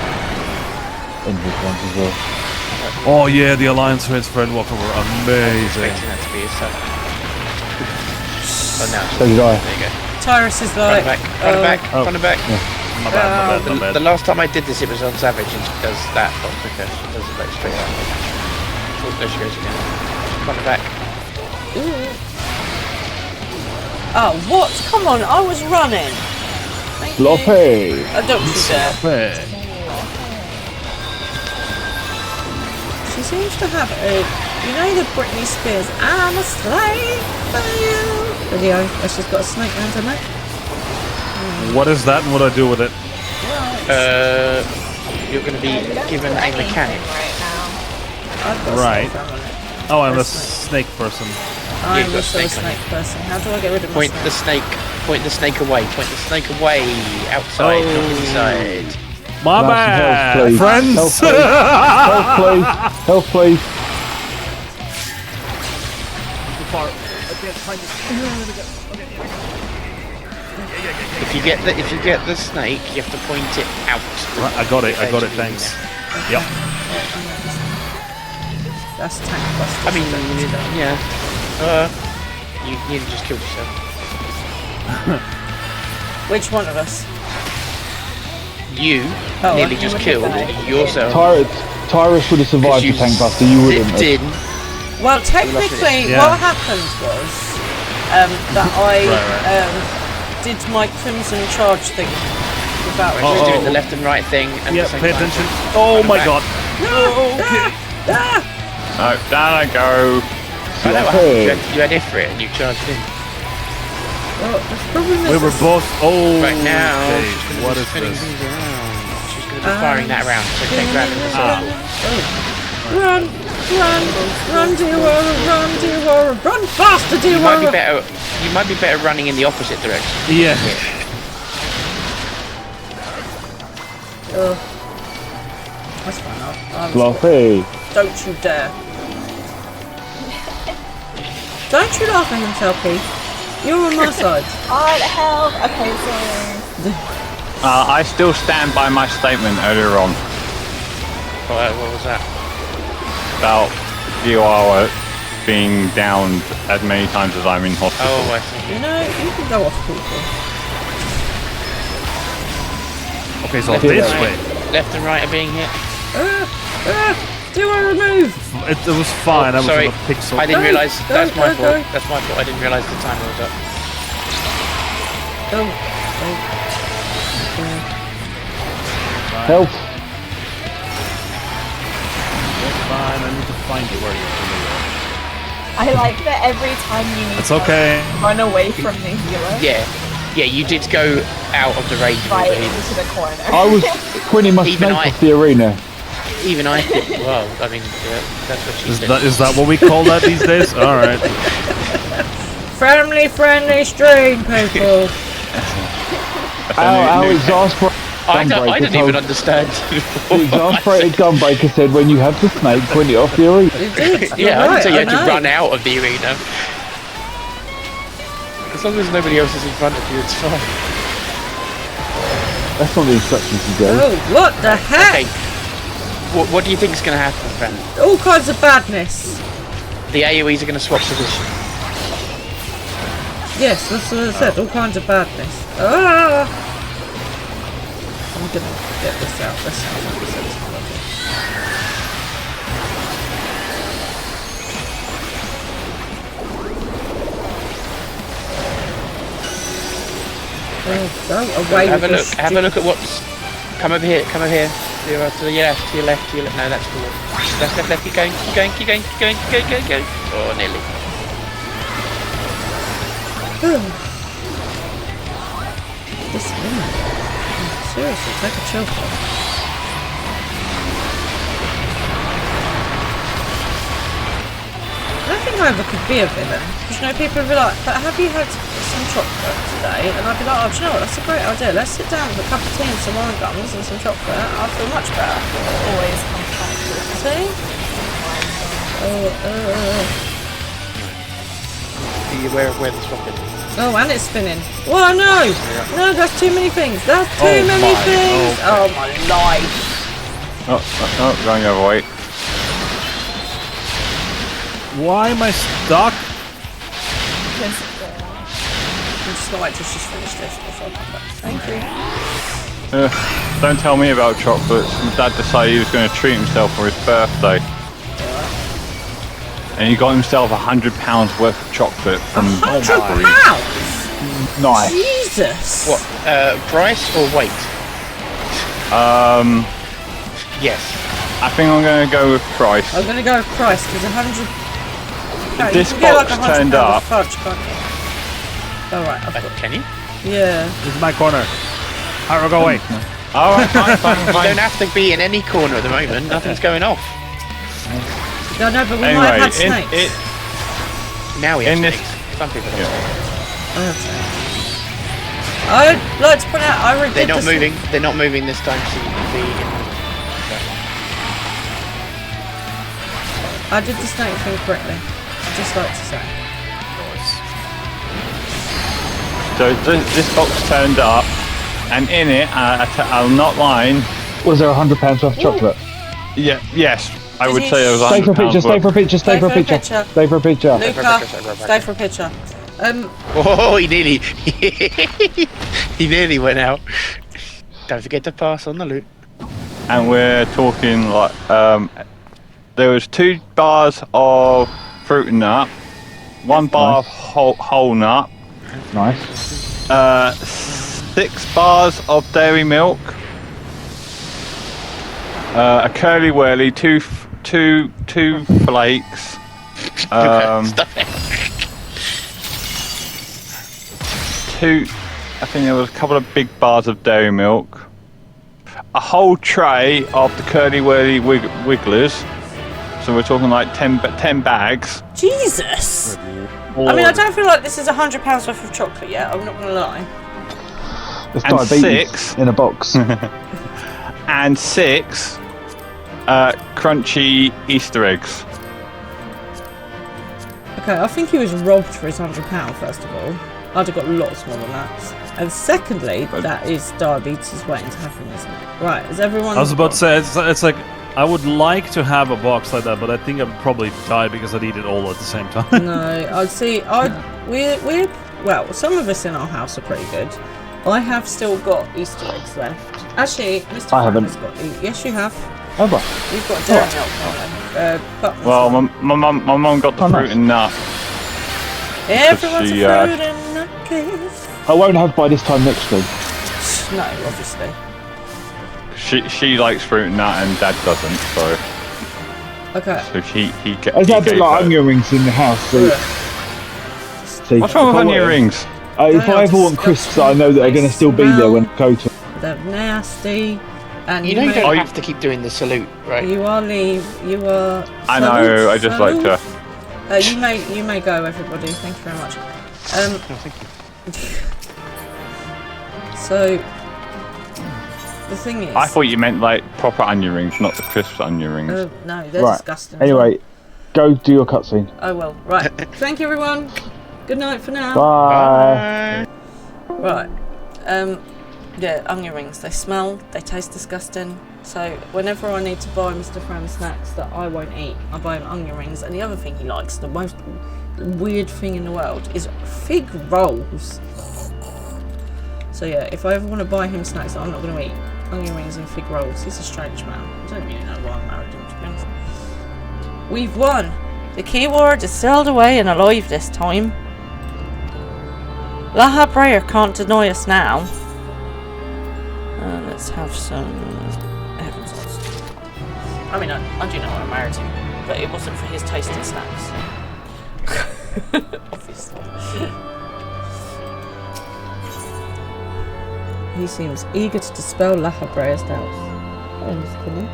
in this one as well. Oh yeah, the alliance raids for Endwalker were amazing. Expecting that to be a sub. Oh no. So did I. There you go. Tyrus is Front like. and back. Oh. Front and back. My bad. The last time I did this, it was on Savage, and she does that a lot quicker. She does it like straight up. Oh, there she goes again. Front and back. Oh, what? Come on, I was running. Thank you. Floppy! Don't you dare. She seems to have a, you know, the Britney Spears "I'm a slave for you" video, where she's got a snake around her neck. What is that and what do I do with it? You're going to be given a mechanic. Right now. I've got Right. a snake around my neck. Oh, I'm a Snake. snake person. I'm You've got also a snake on snake person. How do I get rid of my Point snake? the snake. Point the snake away. Point the snake away. Outside, not inside. My Nice bad, and health, friends. please. Health, please. Health, please. If you get the snake, you have to point it out. Right, I got it. Thanks. Yep. That's tank buster. I mean, yeah. You nearly just killed yourself. Which one of us? You Oh, nearly I just would killed have done it. yourself. Tyrus would have survived You the tank buster, you wouldn't have. zipped in. Well, technically, Yeah. what happened was that I did my Crimson Charge thing without Right, just Oh. doing the left and right thing. And Yeah, the same pay time. attention. Oh my back. god. No, down I go. I know what Hey. happened. You had Ifrit and you charged in. Well, the problem is We were both. Oh. Right now, okay, she's going to what be is spinning this? things around. She's going to be firing that around. So take that in the circle. run, dear Aurora, run faster, dear You might be Aurora. better. You might be better running in the opposite direction. Yeah. That's fine. I'll Floppy. Don't you dare. Don't you laugh at him, Selkie. You're on my side. Alright, help! Okay, sorry. I still stand by my statement earlier on. What was that? About you are being downed as many times as I'm in hospital. Oh, I see. You know, you can go off people. Okay, so Left this and way. right. Left and right are being hit. Do I remove? It was fine. I was Sorry, on a pixel. I didn't Go, realise. go, That's my go, fault. go. That's my fault. I didn't realise the timer was up. Go. Help! Fine. I need to find you where you're. I like that every time you need It's okay. to run away from the healer, Yeah, you did go out of the range of all right the healers. into the corner. I was pointing my Even snake I- off the arena. Even I did. Well, I mean, that's what she said. Is that what we call that these days? All right. Friendly stream, people. Our exasperated I gunbreaker didn't even told- understand. The exasperated gunbreaker said when you have the snake, point it off the arena. You did. Yeah, I didn't say you had to know. run out of the arena. As long as nobody else is in front of you, it's fine. That's not the instructions you gave. Oh, what the heck? Okay. What do you think is going to happen, friend? All kinds of badness. The AoEs are going to swap position. Yes, that's what I said. All kinds of badness. Ah! I'm gonna get this out. This Oh, go away Have a with your look. Have a look at what's. Come over here. Come over here. To your left. To your left. To your left. No, that's forward. Left. Keep going. Keep going. Keep going. Keep going. Keep going. Keep going. Oh, nearly. This woman. Seriously, take a chill pill. I don't think I ever could be a villain. Because, you know, people would be like, but have you had some chocolate today? And I'd be like, oh, do you know what, that's a great idea. Let's sit down with a cup of tea and some wine gums and some chocolate. I'll feel much better. Always comes back to it. See? Are you aware of where the swap is? Oh, and it's spinning. Oh, no! No, that's too many things. That's too Oh, many my. things. Okay. Oh, my life. Oh, going the other way. Why am I stuck? Because, I'm just gonna wait till she's finished this before I come back. Thank you. Don't tell me about chocolates. My dad decided he was going to treat himself for his birthday. And he got himself £100 worth of chocolate from Cadbury. £100? Nice. Jesus! What? Price or weight? Yes. I think I'm going to go with price. I'm gonna go with price because 100. No, This you can get like box £100 turned of up. Fudge, can't you? Alright, I've got. Can you? Yeah. This is my corner. Alright, go away. Alright, fine. You don't have to be in any corner at the moment. Nothing's going off. No, but we might have Anyway, had snakes. Now we have In this- snakes. Some people don't. Yeah. I have snakes. I'd like to point out I already They're did not this- moving. They're not moving this time, so you can be in the... I did the snake thing correctly. I'd just like to say. So this box turned up, and in it, I'm not lying. Was there £100 worth of chocolate? Yeah, yes, I Did would he- say there was Stay for a £100 picture, stay for a worth. picture, stay for a picture. Stay for a picture. Luca, stay for a picture. Oh, he nearly... he nearly went out. Don't forget to pass on the loot. And we're talking like there was 2 bars of fruit and nut, 1 bar of whole nut, Nice. 6 bars of dairy milk, a curly whirly, two flakes, Stop it. 2. I think there was a couple of big bars of dairy milk, a whole tray of the curly whirly wigglers. So we're talking like 10 bags. Jesus! I mean, I don't feel like this is £100 worth of chocolate yet, I'm not gonna lie. It's And diabetes 6. in a box. And 6 crunchy Easter eggs. Okay, I think he was robbed for his £100, first of all. I'd have got lots more than that. And secondly, that is diabetes waiting to happen, isn't it? Right, is everyone... I was about to say, it's like I would like to have a box like that, but I think I'd probably die because I'd eat it all at the same time. No, I'd see. We're well. Some of us in our house are pretty good. I have still got Easter eggs left. Actually, Mr. I haven't. Has got. Yes, you have. Have I? You've got dairy milk. Buttons. Well, my mum got the fruit and nut. Everyone's she, a fruit and nut case. I won't have by this time next week. No, obviously. She likes fruit and nut and Dad doesn't, so Okay. he There's a bit like onion rings in the house. So, see, What's wrong with onion rings? If I ever want crisps, I know that they're going to still be there when I go to. They're nasty. And You know you don't have to keep doing the salute, right? You are You are. I know. I just like to. You may go, everybody. Thank you very much. No, thank you. So the thing is, I thought you meant like proper onion rings, not the crisp onion rings. no, they're Right. disgusting. Anyway, go do your cutscene. Oh well, right. Thank you, everyone. Good night for now. Bye. Right. Yeah, onion rings. They smell. They taste disgusting. So whenever I need to buy Mr. Fran snacks that I won't eat, I buy him onion rings. And the other thing he likes, the most weird thing in the world, is fig rolls. So yeah, if I ever want to buy him snacks that I'm not going to eat, onion rings and fig rolls. He's a strange man. I don't really know why I married him, to be honest. We've won! The keyword is sealed away and alive this time. Laha Breyer can't deny us now. Let's have some heaven's odds. I mean, I do know why I married him, but it wasn't for his taste in snacks. Obviously. He seems eager to dispel Laha Breyer's doubts. Oh, Miss Quilly,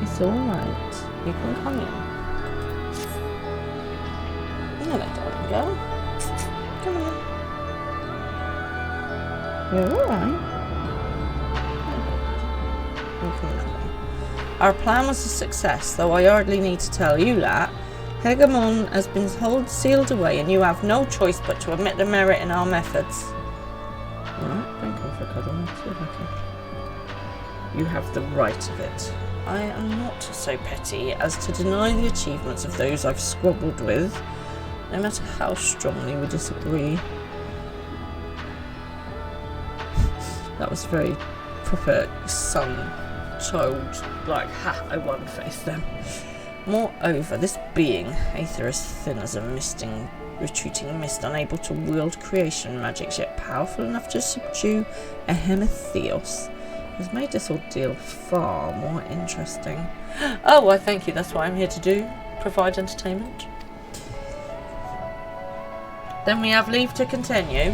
it's alright. You can come in. Hello, darling girl. Come on. You're alright. Our plan was a success, though I hardly need to tell you that. Hegemon has been sealed away, and you have no choice but to admit the merit in our methods. Alright, don't come for a cuddle, let's see if I can. You have the right of it. I am not so petty as to deny the achievements of those I've squabbled with, no matter how strongly we disagree. That was very proper son-child, like, ha, I won face then. Moreover, this being, Aether as thin as a retreating mist, unable to wield creation magics, yet powerful enough to subdue a Hemetheos, has made this ordeal far more interesting. Oh, why thank you, that's what I'm here to do, provide entertainment. Then we have leave to continue.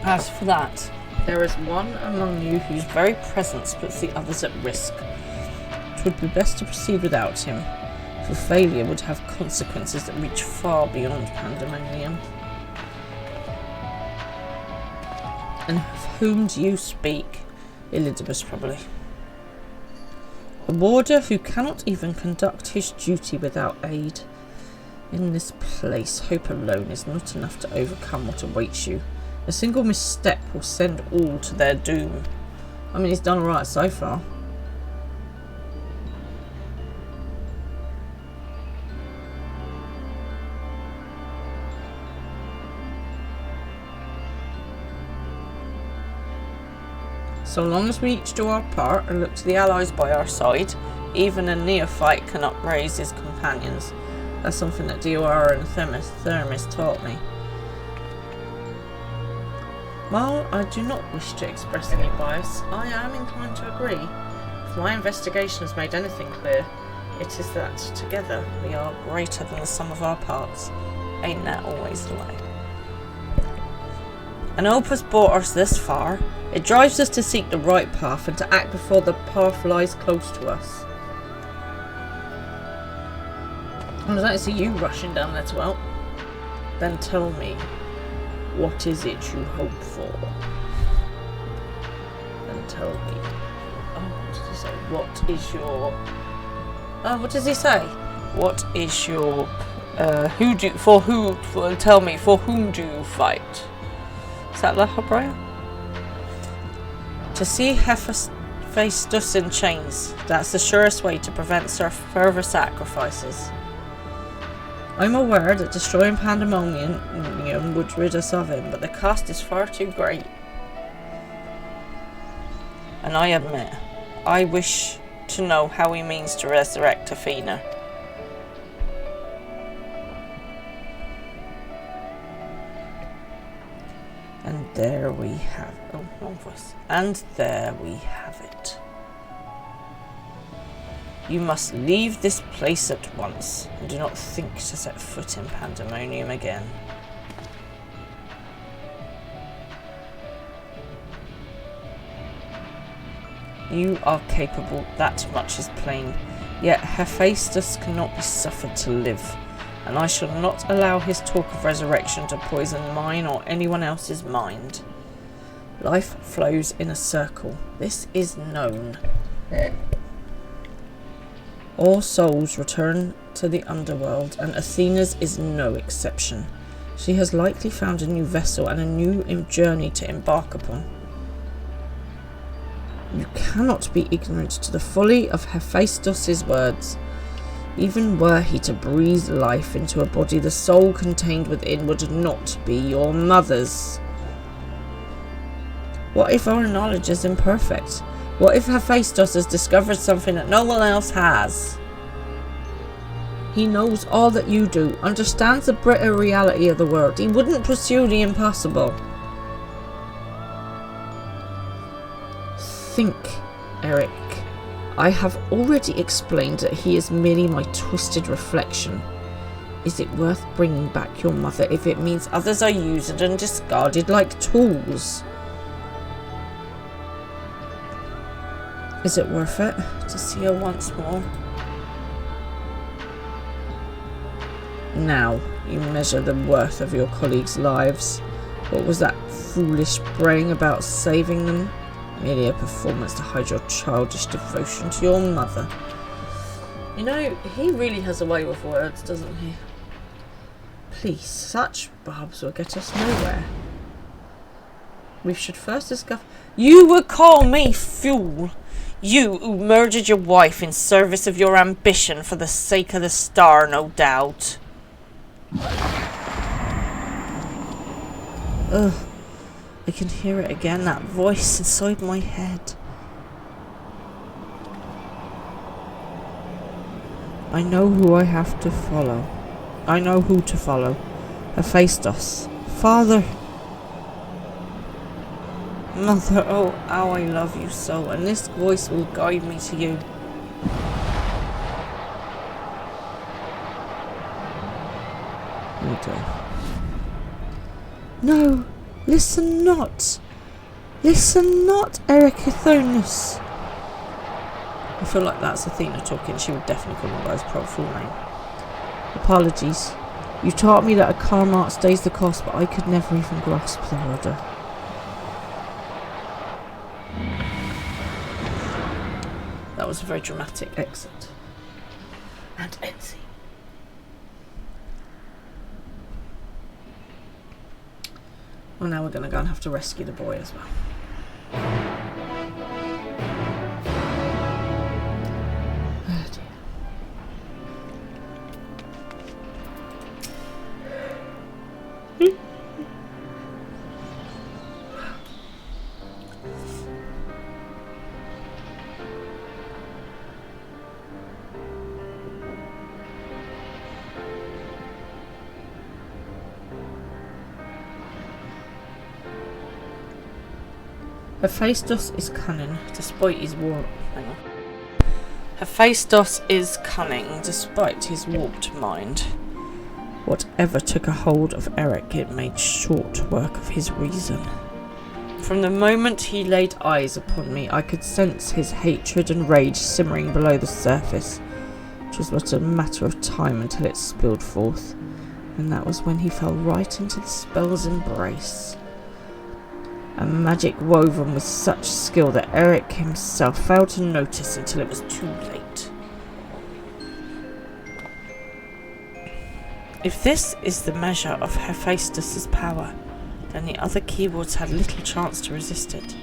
As for that, there is one among you whose very presence puts the others at risk. It would be best to proceed without him, for failure would have consequences that reach far beyond Pandemonium. And of whom do you speak? Elidibus, probably. A warder who cannot even conduct his duty without aid. In this place, hope alone is not enough to overcome what awaits you. A single misstep will send all to their doom. I mean, he's done alright so far. So long as we each do our part and look to the allies by our side, even a neophyte cannot raise his companions. That's something that Diora and Thermis taught me. While I do not wish to express any bias, I am inclined to agree. If my investigation has made anything clear, it is that together we are greater than the sum of our parts. Ain't that always the way? An hope has brought us this far. It drives us to seek the right path and to act before the path lies close to us. I don't see you rushing down there to help. Then tell me, what is it you hope for? Then tell me. Oh, what did he say? What is your... Oh, what does he say? What is your... tell me, for whom do you fight? Is that Laha Breyer? To see Hephaestus in chains, that's the surest way to prevent further sacrifices. I'm aware that destroying Pandemonium would rid us of him, but the cost is far too great. And I admit, I wish to know how he means to resurrect Athena. And there we have... oh, wrong voice. And there we have it. You must leave this place at once, and do not think to set foot in Pandemonium again. You are capable, that much is plain, yet Hephaestus cannot be suffered to live, and I shall not allow his talk of resurrection to poison mine or anyone else's mind. Life flows in a circle. This is known. All souls return to the underworld, and Athena's is no exception. She has likely found a new vessel and a new journey to embark upon. You cannot be ignorant to the folly of Hephaestus' words. Even were he to breathe life into a body, the soul contained within would not be your mother's. What if our knowledge is imperfect? What if Hephaestus has discovered something that no one else has? He knows all that you do, understands the bitter reality of the world. He wouldn't pursue the impossible. Think, Eric. I have already explained that he is merely my twisted reflection. Is it worth bringing back your mother if it means others are used and discarded like tools? Is it worth it to see her once more? Now you measure the worth of your colleagues' lives. What was that foolish braying about saving them? Merely a performance to hide your childish devotion to your mother. You know, he really has a way with words, doesn't he? Please, such barbs will get us nowhere. We should first discover... You would call me fool! You who murdered your wife in service of your ambition for the sake of the star, no doubt. Ugh. I can hear it again, that voice inside my head. I know who I have to follow. I know who to follow. Hephaestus. Father. Mother, oh, how I love you so, and this voice will guide me to you. Okay. No, listen not. Listen not, Erechithonus. I feel like that's Athena talking. She would definitely call him by his full name. Apologies. You taught me that a Karmat stays the cost, but I could never even grasp the order. That was a very dramatic exit. And end scene. Well, now we're going to go and have to rescue the boy as well. Oh dear. Hephaestus is cunning, despite his Hephaestus is cunning, despite his warped mind. Whatever took a hold of Eric, it made short work of his reason. From the moment he laid eyes upon me, I could sense his hatred and rage simmering below the surface. It was but a matter of time until it spilled forth, and that was when he fell right into the spell's embrace. A magic woven with such skill that Eric himself failed to notice until it was too late. If this is the measure of Hephaestus' power, then the other keyboards had little chance to resist it.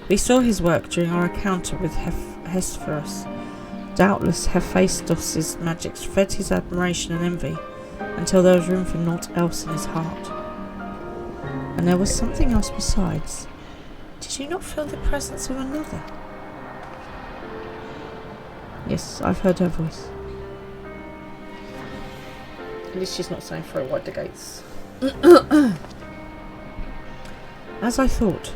We saw his work during our encounter with Hesperus. Doubtless Hephaestus's magic fed his admiration and envy, until there was room for naught else in his heart. And there was something else besides. Did you not feel the presence of another? Yes, I've heard her voice. At least she's not saying throw wide the gates. As I thought,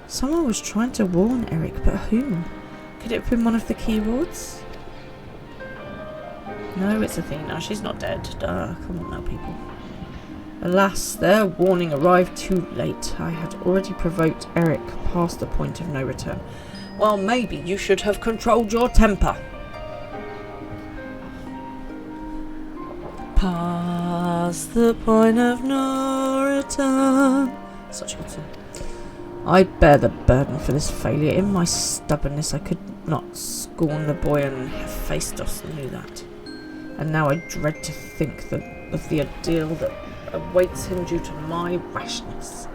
someone was trying to warn Eric, but whom? Could it have been one of the key wards? No, it's Athena. She's not dead. Duh, come on now, people. Alas, their warning arrived too late. I had already provoked Eric past the point of no return. Well, maybe you should have controlled your temper. Past the point of no return. Such a good song. I bear the burden for this failure. In my stubbornness, I could not scorn the boy, and Hephaestus knew that. And now I dread to think of the ordeal that awaits him due to my rashness.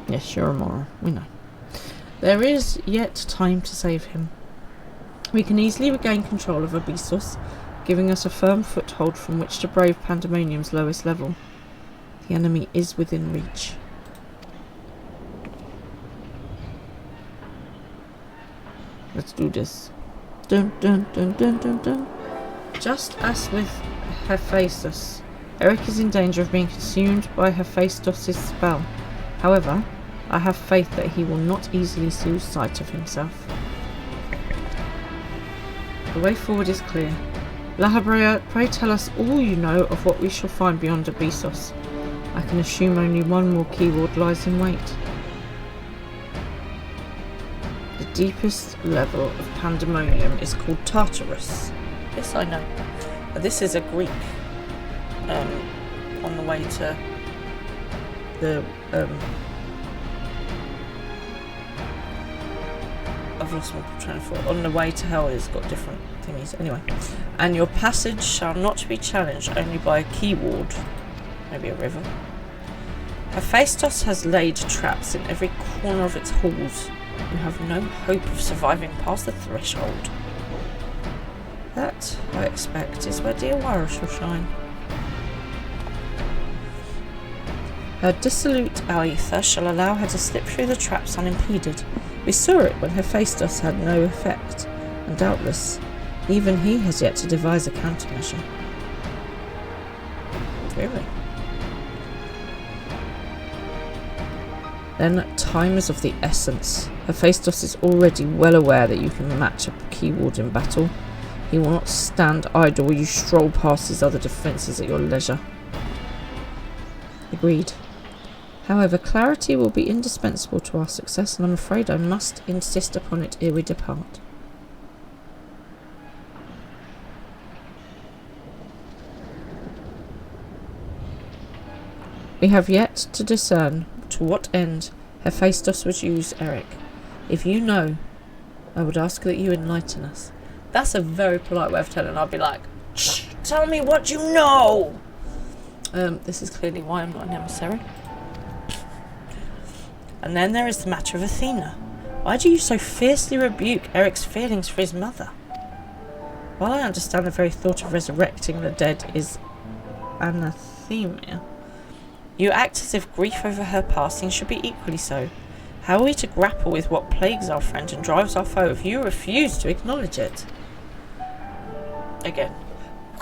Yes, you're immoral. We know. There is yet time to save him. We can easily regain control of Abyssos, giving us a firm foothold from which to brave Pandemonium's lowest level. The enemy is within reach. Let's do this. Dun dun dun dun dun dun. Just as with Hephaestus, Eric is in danger of being consumed by Hephaestus' spell. However, I have faith that he will not easily lose sight of himself. The way forward is clear. La Habrea, pray tell us all you know of what we shall find beyond Abyssos. I can assume only one more keyword lies in wait. The deepest level of Pandemonium is called Tartarus. This I know. This is a Greek on the way to the I've lost my train of thought. On the way to hell it's got different thingies. Anyway. And your passage shall not be challenged only by a keyword. Maybe a river. Hephaestus has laid traps in every corner of its halls. You have no hope of surviving past the threshold. That, I expect, is where dear Wara shall shine. Her dissolute aether shall allow her to slip through the traps unimpeded. We saw it when Hephaestus had no effect, and doubtless, even he has yet to devise a countermeasure. Really? Then time is of the essence. Hephaestus is already well aware that you can match a keyword in battle. He will not stand idle while you stroll past his other defences at your leisure. Agreed. However, clarity will be indispensable to our success, and I'm afraid I must insist upon it ere we depart. We have yet to discern to what end Hephaestus would use Eric. If you know, I would ask that you enlighten us. That's a very polite way of telling. I'll be like, shh, tell me what you know! This is clearly why I'm not an emissary. And then there is the matter of Athena. Why do you so fiercely rebuke Eric's feelings for his mother? While I understand the very thought of resurrecting the dead is anathema, you act as if grief over her passing should be equally so. How are we to grapple with what plagues our friend and drives our foe if you refuse to acknowledge it? Again,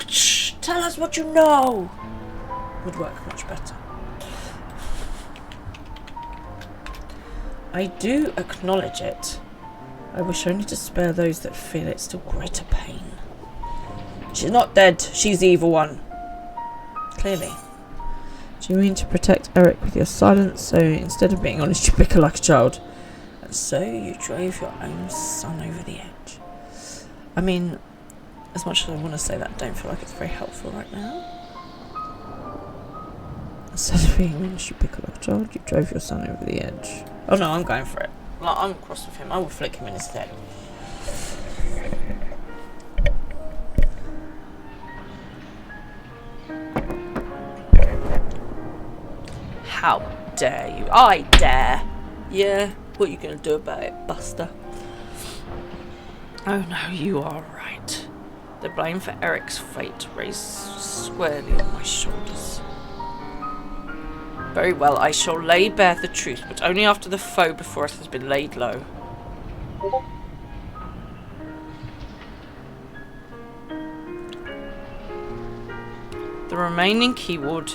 shh, tell us what you know! Would work much better. I do acknowledge it. I wish only to spare those that feel it still greater pain. She's not dead. She's the evil one. Clearly. Do you mean to protect Eric with your silence, so instead of being honest you pick her like a child? And so you drove your own son over the edge. I mean, as much as I want to say that, I don't feel like it's very helpful right now. Instead of being honest you pick her like a child, you drove your son over the edge. Oh no, I'm going for it. Like, I'm cross with him. I will flick him in his head. How dare you? I dare. Yeah, what are you going to do about it, Buster? Oh no, you are right. The blame for Eric's fate rests squarely on my shoulders. Very well, I shall lay bare the truth, but only after the foe before us has been laid low. The remaining keyword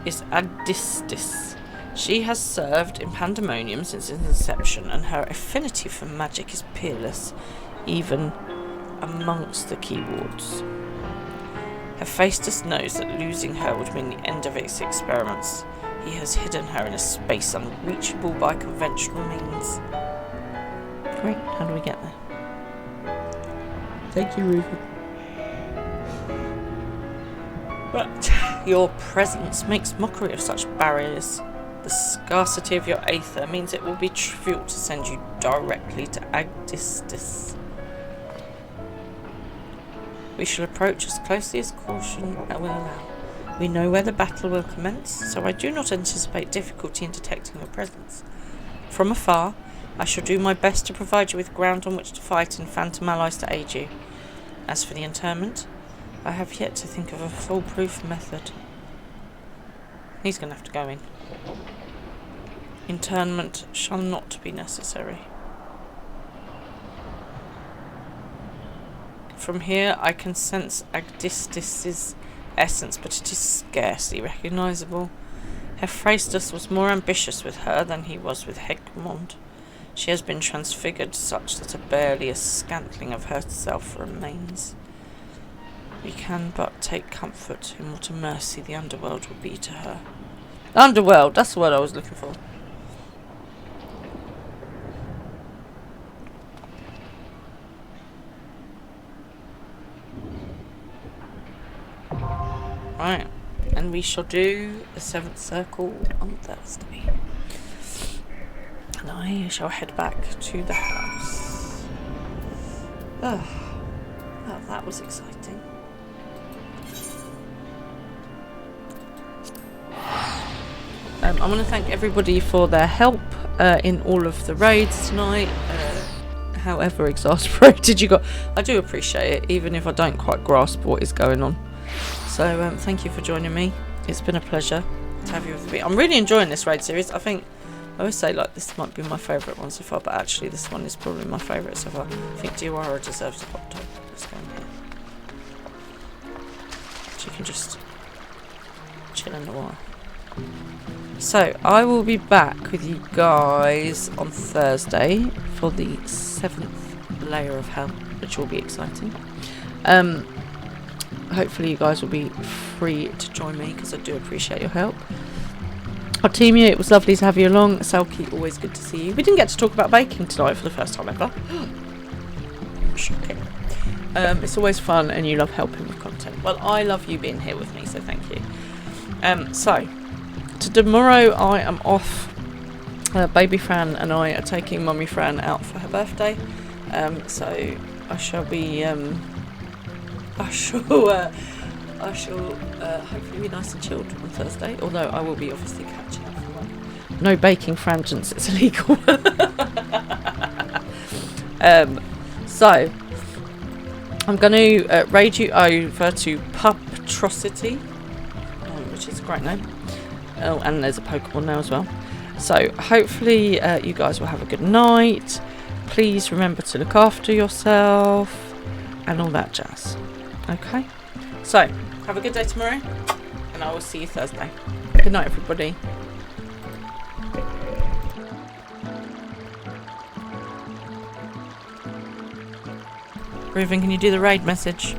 is Adistis. She has served in Pandemonium since its inception, and her affinity for magic is peerless, even amongst the keywords. Hephaestus knows that losing her would mean the end of its experiments. He has hidden her in a space unreachable by conventional means. Great, how do we get there? Thank you, Reuben. But your presence makes mockery of such barriers. The scarcity of your aether means it will be trivial to send you directly to Adistis. We shall approach as closely as caution will allow. We know where the battle will commence, so I do not anticipate difficulty in detecting your presence. From afar, I shall do my best to provide you with ground on which to fight and phantom allies to aid you. As for the interment, I have yet to think of a foolproof method. He's going to have to go in. Internment shall not be necessary. From here I can sense Adistis' essence, but it is scarcely recognisable. Hephaestus was more ambitious with her than he was with Hegmond. She has been transfigured such that barely a scantling of herself remains. We can but take comfort in what a mercy the underworld will be to her. Underworld, that's the word I was looking for. Right, and we shall do the 7th circle on Thursday. And I shall head back to the house. Oh, well, that was exciting. I want to thank everybody for their help in all of the raids tonight. However exasperated you got, I do appreciate it, even if I don't quite grasp what is going on. So thank you for joining me. It's been a pleasure to have you with me. I'm really enjoying this raid series. I think I always say like this might be my favourite one so far, but actually this one is probably my favourite so far. I think Diawara deserves a hot top. Let's go in here. She can just chill in the while. So I will be back with you guys on Thursday for the 7th layer of hell, which will be exciting. Hopefully you guys will be free to join me because I do appreciate your help. Our team here, it was lovely to have you along. Selkie, always good to see you. We didn't get to talk about baking tonight for the first time ever. Shocking. It's always fun and you love helping with content. Well, I love you being here with me, so thank you. So, tomorrow I am off. Baby Fran and I are taking Mummy Fran out for her birthday. So I shall be... I shall hopefully be nice and chilled on Thursday, although I will be obviously catching up for one. No baking frangents, it's illegal. So I'm going to raid you over to Puptrocity, which is a great name. Oh, and there's a Pokemon now as well. So hopefully you guys will have a good night. Please remember to look after yourself and all that jazz. Okay, so have a good day tomorrow and I will see you Thursday. Good night everybody. Raven, can you do the raid message?